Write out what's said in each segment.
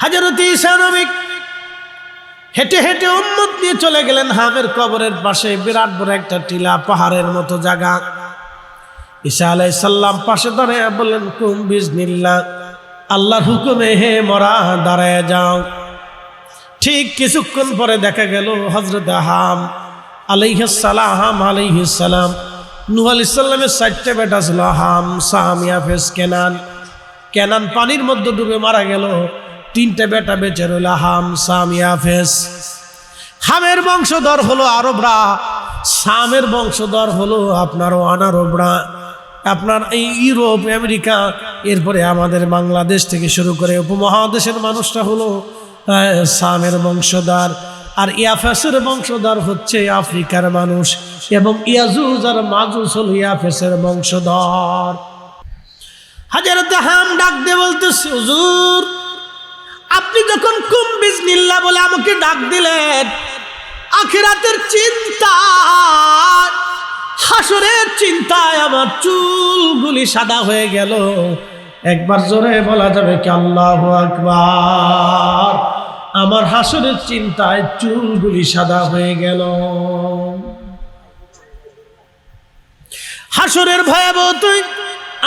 হযরত ঈসা নবী হেঁটে হেঁটে উম্মত নিয়ে চলে গেলেন হামের কবরের পাশে। বিরাট বড় একটা টিলা, পাহাড়ের মতো জায়গা। ঈসা আলাইহিস সালাম পাশে দাঁড়ায় বললেন, কুম বিজনিল্লাহ, আল্লাহর হুকুমে হে মরা দাঁড়ায় যাও। ঠিক কিছুক্ষণ পরে দেখা গেল হযরত হাম আলাইহিস সালাম, নূহ আলাইহিস সালামের 4টা বেটা ছিল, হাম, সাম, ইয়াফেস, কেনান পানির মধ্যে ডুবে মারা গেল। 3টে বেটা বেঁচে রইল, হাম, সাম, ইয়াফেস। হামের বংশধর হলো আরবরা, সামের বংশধর হলো আপনার অনারবরা, আপনার এই ইউরোপ, আমেরিকা, এরপরে আমাদের বাংলাদেশ থেকে শুরু করে উপমহাদেশের মানুষটা হলো সামের বংশধর। আর ইয়াফেসের বংশধর হচ্ছে আফ্রিকার মানুষ, এবং ইয়াজুজ আর মাজুজ হলো ইয়াফেসের বংশধর। হযরত হাম ডাক দিয়ে বলতেছে, হুজুর, আপনি যখন কুম বিজনিল্লাহ বলে আমাকে ডাক দিলেন, আখিরাতের চিন্তা, হাসরের চিন্তায় আমার চুলগুলি সাদা হয়ে গেল। একবার জোরে বলা যাবে কি আল্লাহু আকবার? আমার হাসরের চিন্তায় চুলগুলি সাদা হয়ে গেল। হাসরের ভয়াবহতায়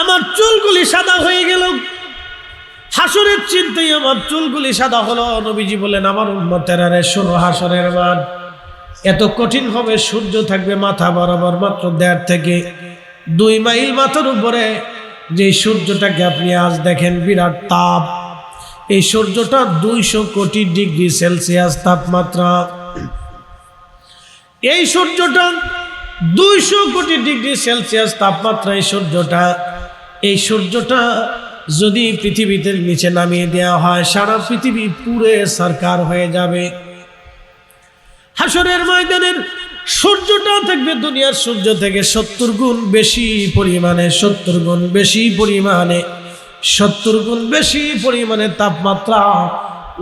আমার চুলগুলি সাদা হয়ে গেল। হাসরের চিন্তায় আমার চুলগুলি সাদা হলো। নবীজি বলেন, আমার উম্মতেরা রে শোনো, হাসরের মাঠ এত কঠিন হবে, সূর্য থাকবে মাথা বরাবর মাত্র 1.5 থেকে 2 মাইল মাথার উপরে। যে সূর্যটাকে আপনি আজ দেখেন বিরাট তাপ, এই সূর্যটা 200 কোটি ডিগ্রি সেলসিয়াস তাপমাত্রা। এই সূর্যটা 200 কোটি ডিগ্রি সেলসিয়াস তাপমাত্রা। এই সূর্যটা যদি পৃথিবীতে নিচে নামিয়ে দেওয়া হয়, সারা পৃথিবী পুরে সরকার হয়ে যাবে। হাসরের ময়দানের সূর্যটা থাকবে দুনিয়ার সূর্য থেকে 70 গুণ বেশি পরিমাণে, 70 গুণ বেশি পরিমাণে, 70 গুণ বেশি পরিমাণে তাপমাত্রা।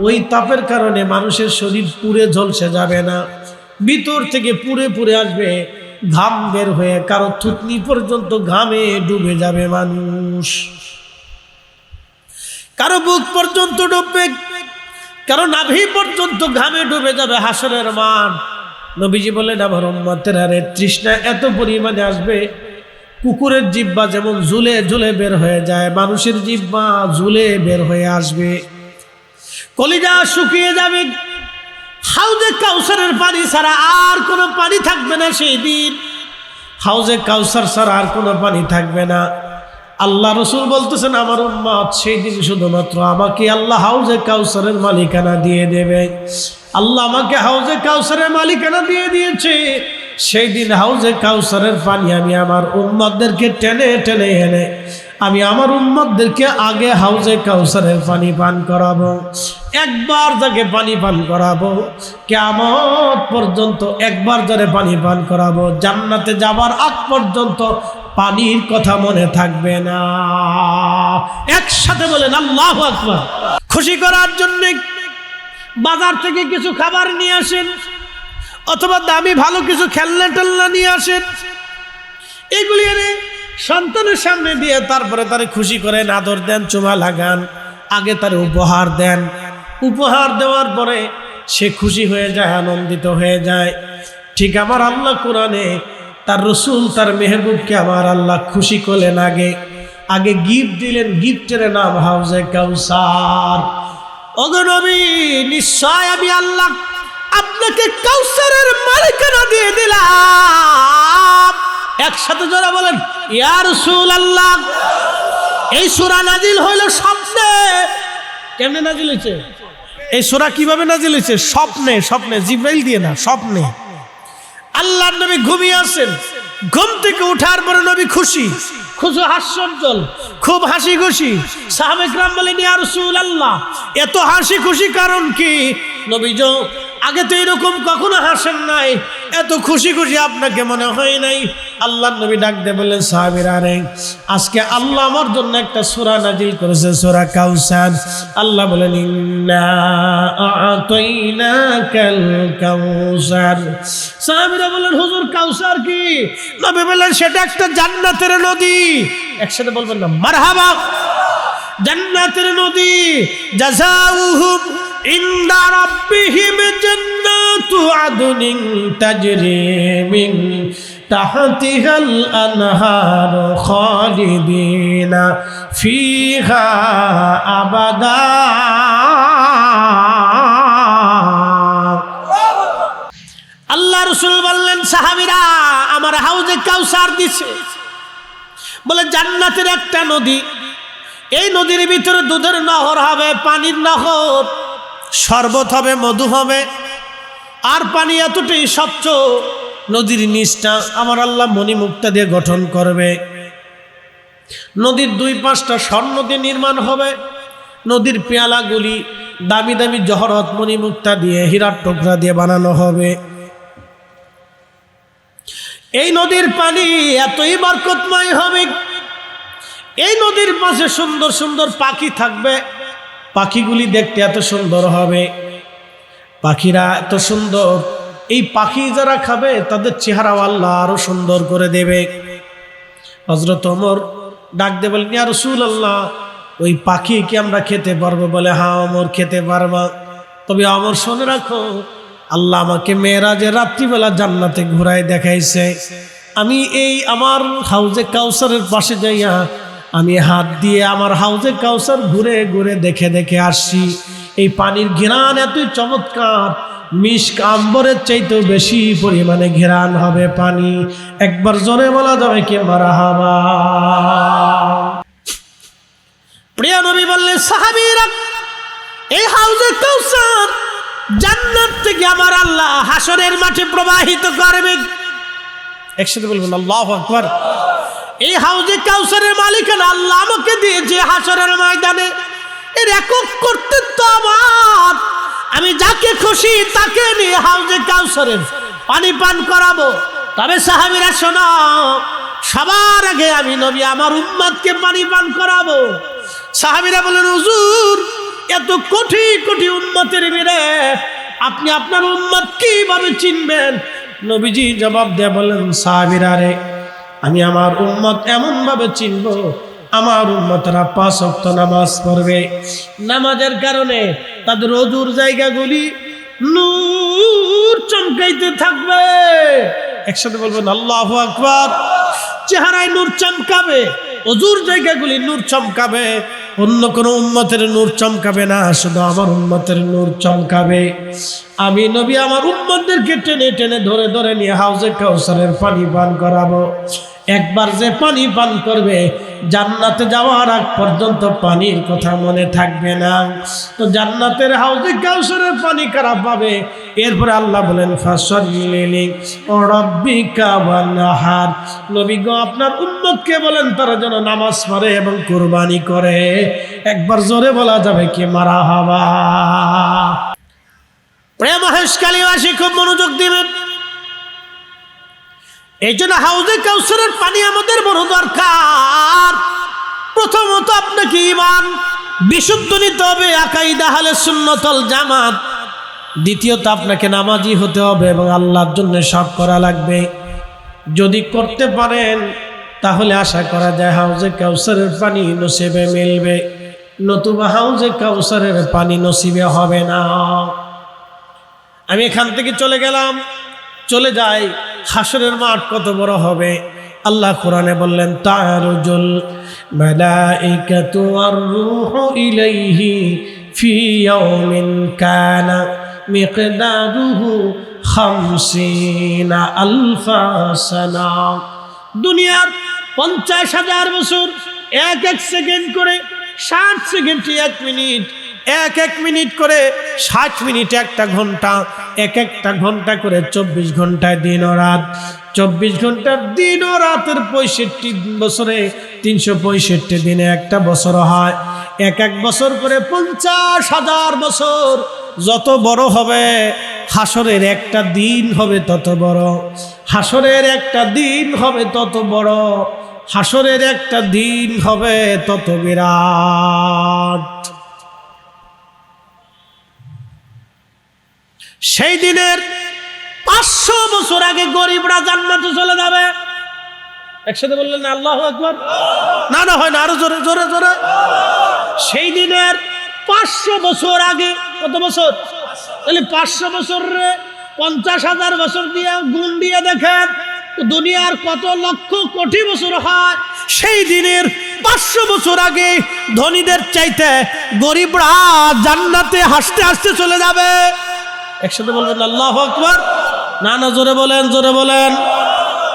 ওই তাপের কারণে মানুষের শরীর পুড়ে ঝলসে যাবে না, ভিতর থেকে পুড়ে পুড়ে আসবে, ঘাম বের হয়ে কারো থুতনি পর্যন্ত ঘামে ডুবে যাবে মানুষ, কারো বুক পর্যন্ত ডুববে, কারো নাভি পর্যন্ত ঘামে ডুবে যাবে হাসরের মাঠ। নবীজি বলেন, আমার উম্মতেরা রে তৃষ্ণা এত পরিমাণে আসবে, কুকুরের জিহ্বা যেমন ঝুলে ঝুলে বের হয়ে যায়, মানুষের জিহ্বা ঝুলে বের হয়ে আসবে, কলিজা শুকিয়ে যাবে। হাউজে কাউসারের পানি ছাড়া আর কোনো পানি থাকবে না সেই দিন। হাউজে কাউসার ছাড়া আর কোনো পানি থাকবে না। আল্লাহ রসুল বলতেছেন, আমার উম্মত সেই দিন শুধুমাত্র আমাকে আল্লাহ হাউজে কাউসারের মালিকানা দিয়ে দেবে। আল্লাহ আমাকে হাউজে কাউসারের মালিকানা দিয়ে দিয়েছে। সেই দিন হাউজে কাউসারের পানি আমি আমার উম্মতদেরকে টেনে টেনে এনে আমি আমার উম্মতদেরকে আগে হাউজে কাউসারের পানি পান করাবো। একবার যাকে পানি পান করাবো, কিয়ামত পর্যন্ত একবার যারে পানি পান করাবো, জান্নাতে যাবার আগ পর্যন্ত পানির কথা মনে থাকবে না। একসাথে বলেন আল্লাহু আকবার। খুশি করার জন্য বাজার থেকে কিছু খাবার নিয়ে আসেন, অথবা দামি ভালো কিছু খেলনা টেলনা নিয়ে আসেন। এগুলি এনে সন্তানের সামনে দিয়ে তারপরে তারে খুশি করেন, আদর দেন, চুমা লাগান, আগে তারে উপহার দেন। উপহার দেওয়ার পরে সে খুশি হয়ে যায়, আনন্দিত হয়ে যায়। ঠিক আমার আল্লাহ কোরআনে তার রসুল, তার মেহবুবকে আমার আল্লাহ খুশি করলেন, আগে গিফট দিলেন। গিফটের নাম হাউজে কাউসার। ওগো নবী, নিশ্চয় আমি আল্লাহ আপনাকে কাউসারের মালিকানা দিয়ে দিলাম। একসাথে জোরে বলেন ইয়া রাসূলুল্লাহ। এই সূরা নাজিল হইল স্বপ্নে। কেমনে নাজিল হয়েছে? এই সূরা কিভাবে নাজিল হয়েছে? স্বপ্নে। স্বপ্নে, জিবরাইল দিয়ে না, স্বপ্নে। আল্লাহর নবী ঘুমিয়ে আছেন, ঘুম থেকে উঠার পরে নবী খুশি, হাস্যোজ্জ্বল, খুব হাসি খুশি। সাহাবায়ে কেরাম বলেন, ইয়া রাসূলুল্লাহ, এত হাসি খুশি কারণ কি? নবীজি আগে তো এরকম কখনো হাসেন নাই, এত খুশি খুশি আপনাকে মনে হয় নাই। আল্লাহর নবী ডাক দিয়ে বললেন, সাহাবীরা রে, আজকে আল্লাহ আমার জন্য একটা সূরা নাজিল করেছে, সূরা কাউসার। আল্লাহ বলেন, ইন্না আ'তাইনাকাল কাউসার। সাহাবীরা বলেন, হুজুর কাউসার কি? নবী বললেন, সেটা একটা জান্নাতের নদী। একসাথে বলবেন না মারহাবা? জান্নাতের নদী জাযাউহুম ইনদা রাব্বিহিম জান্নাতু আদনিন তাজরি মিন তাহতিহাল আনহার খালিদিনা ফিহা আবাদা। আল্লাহ রাসূল বললেন, সাহাবীরা আমার হাউজে কাউসার দিছে। বলে জান্নাতের একটা নদী, এই নদীর ভিতরে দুধের নহর হবে, পানির নহর, শরবত হবে, মধু হবে, আর পানি এতটাই স্বচ্ছ, নদীর নিচটা আমার আল্লাহ মণিমুক্তা দিয়ে গঠন করবে। নদীর দুই পাশটা স্বর্ণ দিয়ে নির্মাণ হবে, নদীর পেয়ালাগুলি দামি দামি জহরত মণিমুক্তা দিয়ে, হীরার টুকরা দিয়ে বানানো হবে। এই নদীর পানি এতই বরকতময় হবে, এই নদীর পাশে সুন্দর সুন্দর পাখি থাকবে, পাখিগুলি দেখতে এত সুন্দর হবে, পাখিরা এত সুন্দর, এই পাখি যারা খাবে তাদের চেহারাও আল্লাহ আরো সুন্দর করে দেবে। হযরত ওমর ডাক দিয়ে বলেন, ইয়া রাসূলুল্লাহ, ওই পাখি কি আমরা খেতে পারবো? বলে, হ্যাঁ ওমর, খেতে পারবা। তবে ওমর শুনে রাখো, আল্লাহ আমাকে মেরাজে রাত্রিবেলা জান্নাতে ঘুরায় দেখাইছে, আমি এই আমার হাউজে কাউসারের পাশে যাইয়া আমি হাত দিয়ে আমার হাউজে কাউসার ঘুরে ঘুরে দেখে দেখে আসছি। এই পানির ঘ্রাণ এতই চমৎকার, মিশক আম্বরের চাইতেও বেশি পরিমাণে ঘ্রাণ হবে পানি। একবার জোরে বলা যাবে কি মারহাবা। প্রিয় নবী বললেন, সাহাবীরা এই হাউজে কাউসার জান্নাত থেকে আমার আল্লাহ হাসরের মাঠে প্রবাহিত করবে। একসাথে বলবেন আল্লাহু আকবার। এই হাউজে কাউসারের মালিকানা আল্লাহ আমাকে দিয়েছে হাসরের ময়দানে। এর একক কর্তৃত্ব আমার, আমি যাকে খুশি তাকে নিয়ে হাউজে কাউসারের পানি পান করাবো। তবে সাহাবীরা শোনো, সবার আগে আমি নবী আমার উম্মতকে পানি পান করাবো। সাহাবীরা বলেন, হুজুর এত কোটি কোটি উম্মতের ভিড়ে আপনি আপনার উম্মত কিভাবে চিনবেন? নবীজি জবাব দিয়ে বলেন, সাহাবীরা রে, আমি আমার উম্মত এমন ভাবে চিনব, আমার উম্মতরা 5 ওয়াক্ত নামাজ পড়বে, নামাজের কারণে তাদের ওযুর জায়গাগুলি নূর চমকাইতে থাকবে। একসাথে বলবেন আল্লাহু আকবার। চেহারায় নূর চমকাবে, ওযুর জায়গাগুলি নূর চমকাবে, অন্য কোনো উম্মতের নূর চমকাবে না, শুধু আমার উম্মতের নূর চমকাবে। আমি নবী আমার উম্মতদেরকে টেনে টেনে ধরে ধরে নিয়ে হাউজে কাউসারের পানি পান করাবো। একবার যে পানি পান করবে, জান্নাতে যাওয়ার আগ পর্যন্ত পানির কথা মনে থাকবে না। তো জান্নাতের হাউজে কাউসারের পানি কারা পাবে? এরপরে আল্লাহ বলেন, ফাসাল্লি রাব্বিকা ওয়ানহার। নবী গো, আপনার উম্মতকে বলেন তারা যেন নামাজ পড়ে এবং কুরবানি করে। একবার জোরে বলা যাবে কি মারহাবা। প্রিয় মহেশখালীবাসী খুব মনোযোগ দিবেন। এই জন্য হাউজে কাউসারের পানি আমাদের বড় দরকার। প্রথমত আপনাকে ঈমান বিশুদ্ধ নিতে হবে, আকাইদা আহলে সুন্নাত ওয়াল জামাত। দ্বিতীয়ত আপনাকে নামাজি হতে হবে এবং আল্লাহর জন্য সব করা লাগবে। যদি করতে পারেন তাহলে আশা করা যায় হাউজে কাউসারের পানি নসিবে মিলবে, নতুবা হাউজে কাউসারের পানি নসিবে হবে না। আমি এখান থেকে চলে গেলাম, চলে যাই, হাসরের মাঠ কত বড় হবে। আল্লাহ কোরআনে বললেন, তা'রুজুল মালাইকাতু ওয়ার রূহু ইলাইহি ফি ইয়াউমিন কানা মিকদারুহু 50 আলফা সানা। দুনিয়ার 50,000 বছর, এক এক সেকেন্ড করে 60 সেকেন্ড 1 মিনিট, এক এক মিনিট করে 60 মিনিট একটা ঘন্টা, এক একটা ঘন্টা করে 24 ঘন্টায় দিন ও রাত। 24 ঘন্টার দিন ও রাতের 65 বছরে 365 দিনে একটা বছর হয়। এক এক বছর করে 50,000 বছর। যত বড় হবে হাসরের একটা দিন হবে তত বড়, হাসরের একটা দিন হবে তত বড়, হাসরের একটা দিন হবে তত বিরাট। সেই দিনের 500 বছর আগে গরিবরা জান্নাতে চলে যাবে। একসাথে বললেন না আল্লাহু আকবার? না না, হয় না, আরো জোরে জোরে জোরে। সেই দিনের 500 বছর আগে, কত বছর? তাহলে 500 বছরে 50,000 বছর দিয়ে গুণ দিয়ে দেখেন দুনিয়ার কত লক্ষ কোটি বছর হয়। সেই দিনের 500 বছর আগে ধনীদের চাইতে গরিবরা জান্নাতে হাসতে হাসতে চলে যাবে। একসাথে বলবেন আল্লাহু আকবার। না না, জোরে বলেন, জোরে বলেন।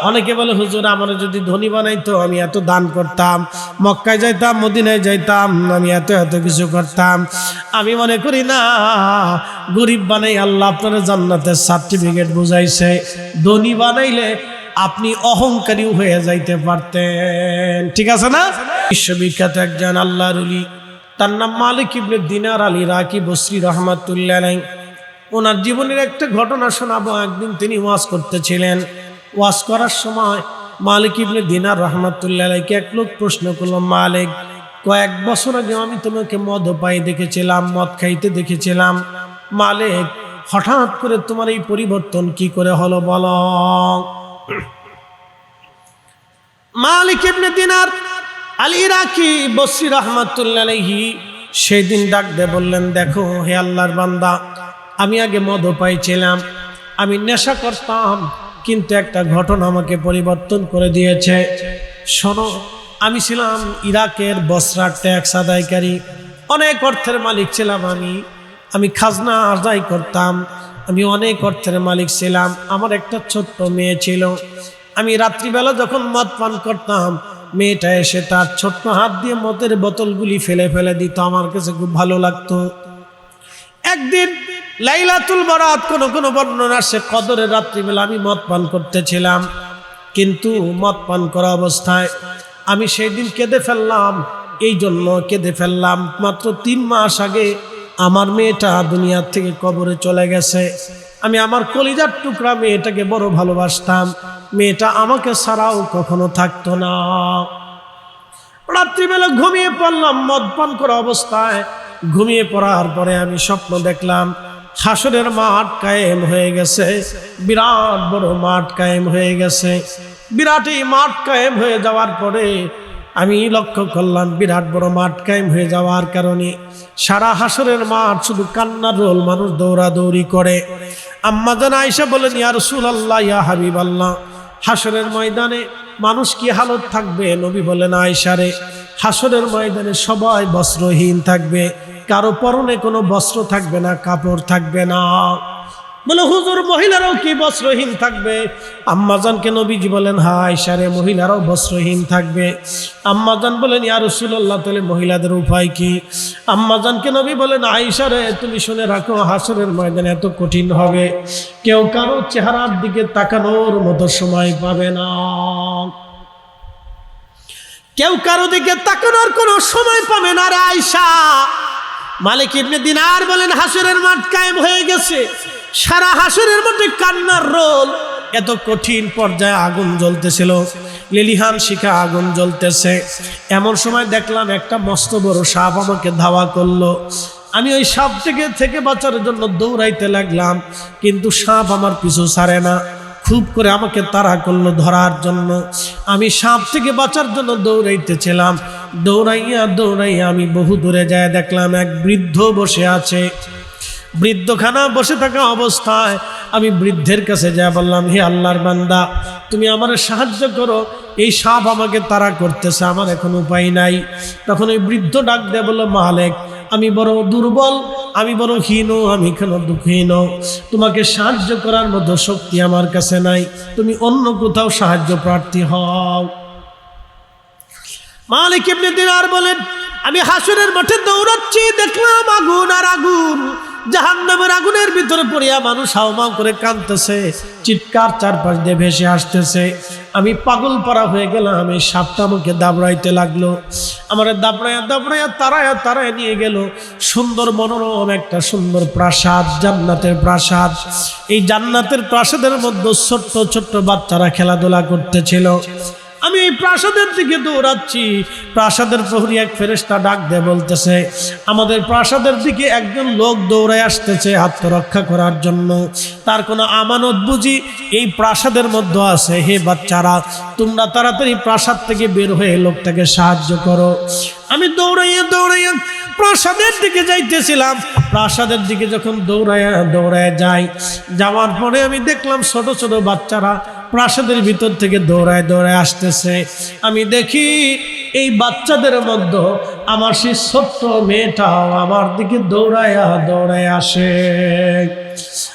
অনেকে বলে হুজুর আমার যদি ধনী বানাইতো আমি এত দান করতাম, মক্কায় যাইতাম, মদিনায় যাইতাম, আমি এত এত কিছু করতাম। আমি মনে করি না, গরিব বানাই আল্লাহ আপনার জান্নাতের সার্টিফিকেট বুঝাইছে। ধনী বানাইলে আপনি অহংকারী হয়ে যাইতে পারতেন। ঠিক আছে না? বিশ্ববিখ্যাত একজন আল্লাহর ওলি, তার নাম মালিক ইবনে দিনার আল ইরাকি বসরি রহমাতুল্লাহ আলাইহি। ওনার জীবনের একটা ঘটনা শোনাবো। একদিন তিনি ওয়াজ করতেছিলেন। ওয়াজ করার সময় মালিক ইবনে দিনার রহমাতুল্লাহ আলাইহিকে এক লোক প্রশ্ন করলো, মালিক, কয়েক বছর আগে আমি তোমাকে মদ পাই দেখেছিলাম, মদ খাইতে দেখেছিলাম। মালিক, হঠাৎ করে তোমার এই পরিবর্তন কি করে হলো বলো? মালিক ইবনে দিনার আল ইরাকি বসরি রহমাতুল্লাহ আলাইহি সেই দিন ডাক দিয়ে বললেন, দেখো হে আল্লাহর বান্দা, আমি আগে মদ পাইছিলাম, আমি নেশা করতাম, কিন্তু একটা ঘটনা আমাকে পরিবর্তন করে দিয়েছে। শোনো, আমি ছিলাম ইরাকের বসরার ট্যাক্স আদায়কারী, অনেক অর্থের মালিক ছিলাম। আমি খাজনা আদায় করতাম, আমি অনেক অর্থের মালিক ছিলাম। আমার একটা ছোট্ট মেয়ে ছিল। আমি রাত্রিবেলা যখন মদ পান করতাম, মেয়েটা এসে তার ছোট্ট হাত দিয়ে মদের বোতলগুলি ফেলে ফেলে দিত। আমার কাছে খুব ভালো লাগতো। একদিন লাইলাতুল বারাত, কোন কোন বর্ণনা আসে কদরের রাত্রিবেলা আমি মদ পান করতেছিলাম। কিন্তু মদ পান করা অবস্থায় আমি সেই দিন কেঁদে ফেললাম। এই জন্য কেঁদে ফেললাম, মাত্র 3 মাস আগে আমার মেয়েটা দুনিয়ার থেকে কবরে চলে গেছে। আমি আমার কলিজার টুকরা মেয়েটাকে বড় ভালোবাসতাম। মেয়েটা আমাকে ছাড়াও কখনো থাকতো না। রাত্রিবেলা ঘুমিয়ে পড়লাম মদ পান করা অবস্থায়। ঘুমিয়ে পড়ার পরে আমি স্বপ্ন দেখলাম হাসরের মাঠ কায়েম হয়ে গেছে, বিরাট বড় মাঠ কায়েম হয়ে গেছে। বিরাট এই মাঠ কায়েম হয়ে যাওয়ার পরে আমি লক্ষ্য করলাম, বিরাট বড় মাঠ কায়েম হয়ে যাওয়ার কারণে সারা হাসরের মাঠ শুধু কান্নার রোল, মানুষ দৌড়াদৌড়ি করে। আম্মা জান আয়েশা বলেন, ইয়া রাসূলুল্লাহ, ইয়া হাবিবাল্লাহ, হাসরের ময়দানে মানুষ কি হালত থাকবে? নবী বলেন, আয়েশা রে, হাসরের ময়দানে সবাই বস্ত্রহীন থাকবে, কারো পরনে কোনো বস্ত্র থাকবে না, কাপড় থাকবে না। বলে হুজুর, মহিলারাও কি বস্ত্রহীন থাকবে? আম্মাজানকে নবীজি বলেন, হ্যাঁ আয়েশা রে, মহিলারাও বস্ত্রহীন থাকবে। আম্মাজান বলেন, ইয়া রাসূলুল্লাহ, তাহলে মহিলাদের উপায় কি? আম্মাজানকে নবী বলেন, আয়েশা রে, তুমি শুনে রাখো, হাসরের ময়দানে এত কঠিন হবে, কেউ কারো চেহারার দিকে তাকানোর মতো সময় পাবে না, কেউ কারো দিকে তাকানোর কোনো সময় পাবে না রে আয়েশা। মালিক ইবনে দিনার বলেন, হাসরের মাঠ কায়েম হয়ে গেছে, সারা হাসরের মধ্যে কান্নার রোল। এত কঠিন পর্যায়ে আগুন জ্বলতেছিল, লিলিহান শিখা আগুন জ্বলতেছে। এমন সময় দেখলাম একটা মস্ত বড় সাপ আমাকে ধাওয়া করলো। আমি ওই সাপ থেকে বাঁচার জন্য দৌড়াইতে লাগলাম, কিন্তু সাপ আমার পিছু ছাড়ে না, খুব করে আমাকে তাড়া করলো ধরার জন্য। আমি সাপ থেকে বাঁচার জন্য দৌড়াইতেছিলাম। দৌড়াইয়া দৌড়াইয়া আমি বহু দূরে যায় দেখলাম এক বৃদ্ধ বসে আছে। বৃদ্ধখানা বসে থাকা অবস্থায় আমি বৃদ্ধের কাছে যা বললাম, হে আল্লাহর বান্দা, তুমি আমার সাহায্য করো, এই সাপ আমাকে তাড়া করতেছে, আমার এখন উপায় নাই। তখন ওই বৃদ্ধ ডাক দেয়া বলল, মালিক, আমি বড় দুর্বল, আমি বড় হীন, আমি কেন দুঃখহীন, তোমাকে সাহায্য করার মতো শক্তি আমার কাছে নাই, তুমি অন্য কোথাও সাহায্য প্রার্থী হও। মালিক ইবনে দিনার বলেন, আমি হাসরের মাঠে দৌড়াচ্ছি, দেখলাম আগুন আর আগুন, জাহান্নামের আগুনের ভিতরে পড়িয়া মানুষ হাওমাও করে কাঁদতেছে, চিৎকার চারপাশ দিয়ে ভেসে আসতেছে। আমি পাগল পারা হয়ে গেলাম। এই সাপটা আমাকে দাবড়াইতে লাগলো, আমার দাবড়াইয়া দাবড়াইয়া তারায়া তারায় নিয়ে গেল সুন্দর মনোরম একটা সুন্দর প্রাসাদ, জান্নাতের প্রাসাদ। এই জান্নাতের প্রাসাদের মধ্যে ছোট্ট ছোট্ট বাচ্চারা খেলাধুলা করতেছিল। আমি এই প্রাসাদের দিকে দৌড়াচ্ছি, প্রাসাদের প্রহরী এক ফেরেশতা ডাক দিয়ে বলতেছে, আমাদের প্রাসাদের দিকে একজন লোক দৌড়ায় আসতেছে আত্মরক্ষা করার জন্য, তার কোনো আমানত বুঝি এই প্রাসাদের মধ্যে আছে। হে বাচ্চারা, তোমরা তাড়াতাড়ি প্রাসাদ থেকে বের হয়ে লোকটাকে সাহায্য করো। আমি দৌড়াইয়া দৌড়াইয়া প্রাসাদের দিকে যাইতেছিলাম। প্রাসাদের দিকে যখন দৌড়াইয়া যাই, যাওয়ার পরে আমি দেখলাম ছোট ছোট বাচ্চারা প্রাসাদের ভিতর থেকে দৌড়ায় আসতেছে। আমি দেখি এই বাচ্চাদের মধ্যে আমার সেই ছোট্ট মেয়েটাও আমার দিকে দৌড়ায় আসে।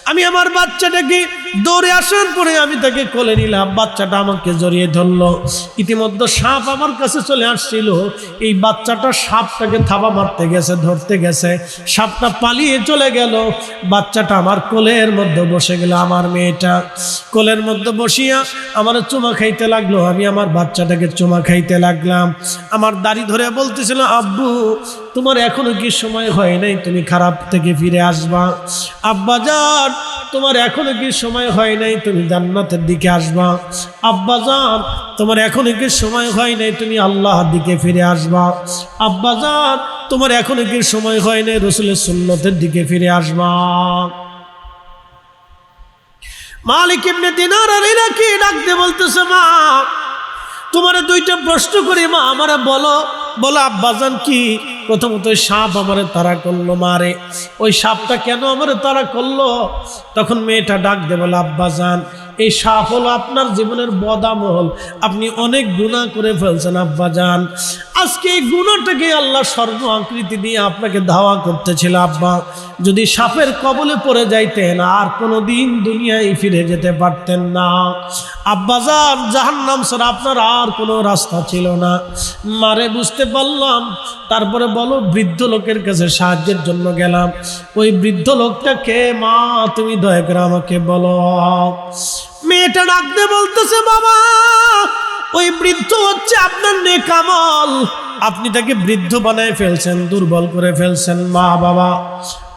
আমি আমার বাচ্চাটাকে দৌড়ে আসার পরে আমি তাকে কোলে নিলাম, বাচ্চাটা আমাকে জড়িয়ে ধরলো। ইতিমধ্যে সাপ আমার কাছে চলে আসছিল। এই বাচ্চাটা সাপটাকে থাবা মারতে গেছে, ধরতে গেছে, সাপটা পালিয়ে চলে গেল। বাচ্চাটা আমার কোলের মধ্যে বসে গেল। আমার মেয়েটা কোলের মধ্যে বসিয়া আমার চুমা খাইতে লাগলো। আমি আমার বাচ্চাটাকে চুমা খাইতে লাগলাম। আমার দাড়ি ধরে বলতেছিল, আব্বু তোমার এখনো কি সময় হয় নাই, তুমি খারাপ থেকে ফিরে আসবা? আব্বাজান তোমার এখনো কি সময় হয় নাই, তুমি জান্নাতের দিকে আসবা? আব্বাজান তোমার এখনো কি সময় হয় নাই, তুমি আল্লাহর দিকে ফিরে আসবা? আব্বাজান তোমার এখনো কি সময় হয় নাই, রাসূলের সুন্নতের দিকে ফিরে আসবা? মালিক ইবনে দিনার আর ইরাকি ডাক দিয়ে বলতেছে, মা তোমার দুইটা প্রশ্ন করি মা, আমারে বলো। আব্বাজান কি? প্রথমত সাপ আমারে তাড়া করলো। মারে ওই সাপটা কেন আমারে তাড়া করলো? তখন মেয়েটা ডাক দিয়ে বলে, আব্বাজান এই সাপ হলো আপনার জীবনের বদামল, আপনি অনেক গুনাহ করে ফেলছেন আব্বাজান। আজকে এই গুনাহটাকে আল্লাহ স্বর্ণ আকৃতি দিয়ে আপনাকে ধাওয়া করতেছিল। আব্বা যদি সাপের কবলে পড়ে যাইতেন আর কোনোদিন দুনিয়ায় ফিরে যেতে পারতেন না। আব্বাজান জাহান্নাম ছাড়া আপনার আর কোনো রাস্তা ছিল না। মারে বুঝতে পারলাম। তারপরে বলো, বৃদ্ধ লোকের কাছে সাহায্যের জন্য গেলাম। ওই বৃদ্ধ লোকটা কে মা, তুমি দয়া করে আমাকে বলো। মেয়েটা ডাকতে বলতেছে, বাবা ওই বৃদ্ধ হচ্ছে আপনার নেকামল, আপনি তাকে বৃদ্ধ বানায় ফেলছেন, দুর্বল করে ফেলছেন। মা বাবা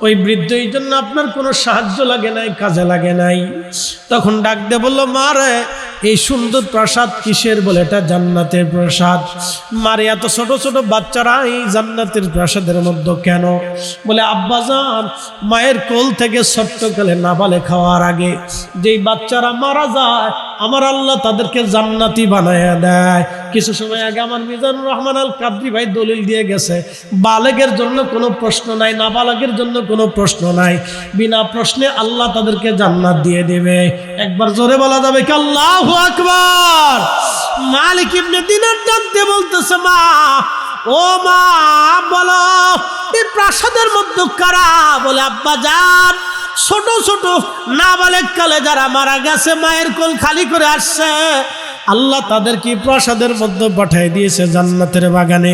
ওই বৃদ্ধ, এই জন্য আপনার কোনো সাহায্য লাগে নাই, কাজে লাগে নাই। তখন ডাক দিয়ে বললো, মা রে এই সুন্দর প্রাসাদ কিসের? বলে এটা জান্নাতের প্রাসাদ। মারে এত ছোট ছোট বাচ্চারা এই জান্নাতের প্রাসাদের মধ্যে কেন? বলে আব্বাজান মায়ের কোল থেকে ছোট্টকালে নাবালে খাওয়ার আগে যেই বাচ্চারা মারা যায়, আমার আল্লাহ তাদেরকে জান্নাতি বানায়া দেয়। কিছু সময় আগে আমার মিজানুর রহমান আল কাদরি ভাই দলিল দিয়ে গেছে, বালেগের জন্য কোনো প্রশ্ন নাই, নাবালেগের জন্য কোনো প্রশ্ন নাই, বিনা প্রশ্নে আল্লাহ তাদেরকে জান্নাত দিয়ে দেবে। একবার জোরে বলা যাবে কি আল্লাহু আকবার? মালিক ইবনে দিনার ডাকতে বলতেছে, মা ও মা বলো এই প্রাসাদের মধ্যে কারা? বলে আব্বাজান ছোট ছোট নাবালেগ কালে যারা মারা গেছে, মায়ের কোল খালি করে আসছে, আল্লাহ তাদেরকে প্রাসাদের মধ্যে পাঠিয়ে দিয়েছে জান্নাতের বাগানে।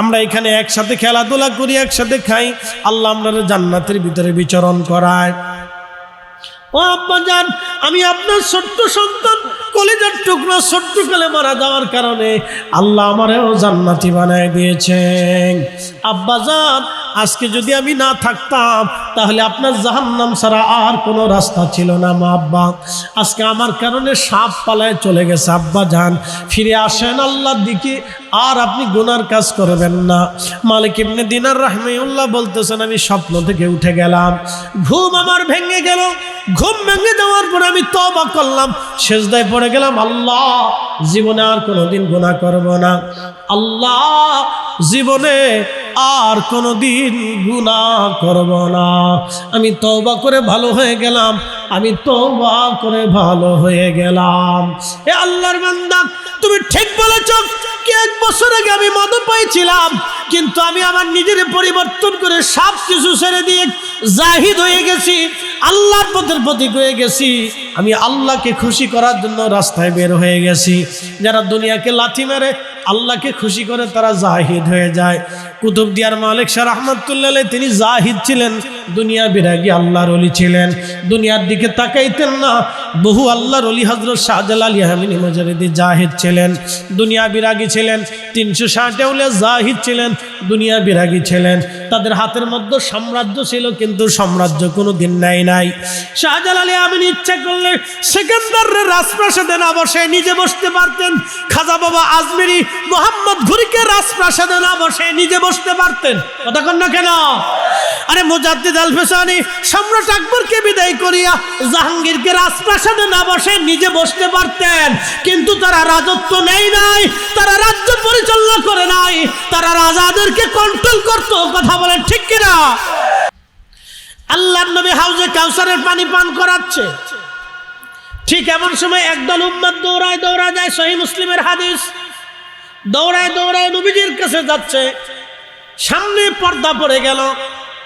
আমরা এখানে একসাথে খেলাধুলা করি, একসাথে খাই, আল্লাহ আমরা জান্নাতের ভিতরে বিচরণ করায়। ও আব্বাজান আমি আপনার ছোট্ট সন্তান, কলিজার টুকরা, ছোট্ট কালে মারা যাওয়ার কারণে আল্লাহ আমারেও জান্নাতি বানায় দিয়েছেন। আব্বাজান আজকে যদি আমি না থাকতাম তাহলে আপনার জাহান্নাম ছাড়া আর কোনো রাস্তা ছিল না। মা আব্বা আজকে আমার কারণে সাপ পালায় চলে গেছে। আব্বাজান ফিরে আসেন আল্লাহর দিকে, আর আপনি গুনার কাজ করবেন না। মালিক ইবনে দিনার রাহমাহুল্লাহ বলতেছেন, আমি স্বপ্ন থেকে উঠে গেলাম, ঘুম আমার ভেঙে গেল। ঘুম ভেঙে যাওয়ার পরে আমি তওবা করলাম, সেজদায় পড়ে গেলাম, আল্লাহ জীবনে আর কোনোদিন গুনাহ করব না, আল্লাহ জীবনে আর কোনোদিন গুনাহ করব না। আমি তওবা করে ভালো হয়ে গেলাম, আমি তওবা করে ভালো হয়ে গেলাম। এ আল্লাহর বান্দা তুমি ঠিক বলেছ, কি 1 বছর আগে আমি মদ পাইছিলাম, কিন্তু আমি আমার নিজের পরিবর্তন করে সব কিছু ছেড়ে দিয়ে জাহিদ হয়ে গেছি, আল্লাহর পথের প্রতীক হয়ে গেছি। আমি আল্লাহকে খুশি করার জন্য রাস্তায় বের হয়ে গেছি। যারা দুনিয়াকে লাথি মেরে আল্লাহকে খুশি করে তারা জাহিদ হয়ে যায়। কুতুবদিয়ার মালিক শাহ রাহমাতুল্লাহ আলাইহি তিনি জাহিদ ছিলেন, দুনিয়া বিরাগী আল্লাহর ওলি ছিলেন, দুনিয়ার দিকে তাকাইতেন না। বহু আল্লাহর ওলি হযরত শাহজালাল ইয়ামিনী মুজারিদি জাহিদ ছিলেন, দুনিয়া বিরাগী ছিলেন। 360 আউলিয়া জাহিদ ছিলেন, দুনিয়া বিরাগী ছিলেন। তাদের হাতের মধ্যে সাম্রাজ্য ছিল, কিন্তু সাম্রাজ্য কোনো দিন নাই। শাহজালাল ইয়ামিনী ইচ্ছা করলে সেকেন্দারের রাজপ্রাসাদে না বসে নিজে বসতে পারতেন। খাজা বাবা আজমিরি মোহাম্মদ ঘুরিকে রাজপ্রাসাদে না বসে নিজে বসতে পারতেন। কথা কন না কেন? আরে মুজাদ্দিদ আল ফেসানি সম্রাট আকবরকে বিদায় করিয়া জাহাঙ্গীরকে রাজপ্রাসাদে না বসে নিজে বসতে পারতেন, কিন্তু তারা রাজত্ব নেই নাই, তারা রাজ্য পরিচালনা করে নাই, তারা রাজাদেরকে কন্ট্রোল করত। কথা বলেন ঠিক কিনা? আল্লাহর নবী হাউজে কাউসারের পানি পান করাচ্ছে, ঠিক এমন সময় একদল উম্মত দৌড়ায় যায়, সহিহ মুসলিমের হাদিস, দৌড়ায় নবীজির কাছে যাচ্ছে। সামনে পর্দা পড়ে গেল।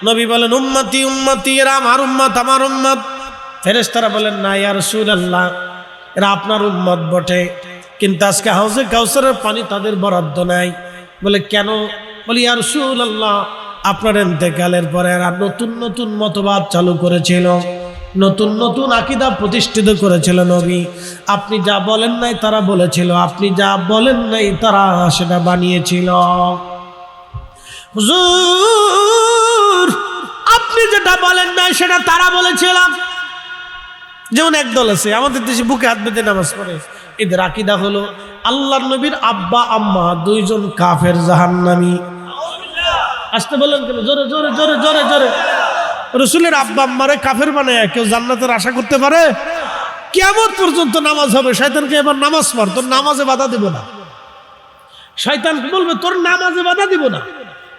নবী বলেন, উম্মতি উম্মতি, এরা আমার উম্মত, আমার উম্মত। ফেরেশতারা বলেন, না ইয়া রাসূলুল্লাহ, এরা আপনার উম্মত বটে, কিন্তু আজকে হাউজে কাউসারের পানি তাদের বরাদ্দ নাই। বলে কেন? বলি ইয়া রাসূলুল্লাহ, আপনার ইন্তেকালের পরে এরা নতুন নতুন মতবাদ চালু করেছিল, নতুন নতুন আকীদা প্রতিষ্ঠিত করেছিল। নবী, আপনি যা বলেন নাই তারা বলেছিল, আপনি যা বলেন নাই তারা সেটা বানিয়েছিল। হুজুর, আপনি যেটা বলেন নাই সেটা তারা বলেছিল। যেমন একদল আছে আমাদের দেশে বুকে হাত বেঁধে নামাজ পড়ে, এদের আকীদা হলো আল্লাহর নবীর আব্বা আম্মা দুইজন কাফের, জাহান্নামী। আসতে বলেন কেন? জোরে জোরে জোরে জোরে জোরে। রসুলের আব্বা আম্মারে কাফের বানায় কেউ জান্নাতের আশা করতে পারে? কিয়ামত পর্যন্ত নামাজ হবে। শয়তানকে এবার নামাজ পড়, তোর নামাজে বাধা দিব না। শয়তানকে বলবে তোর নামাজে বাধা দিব না,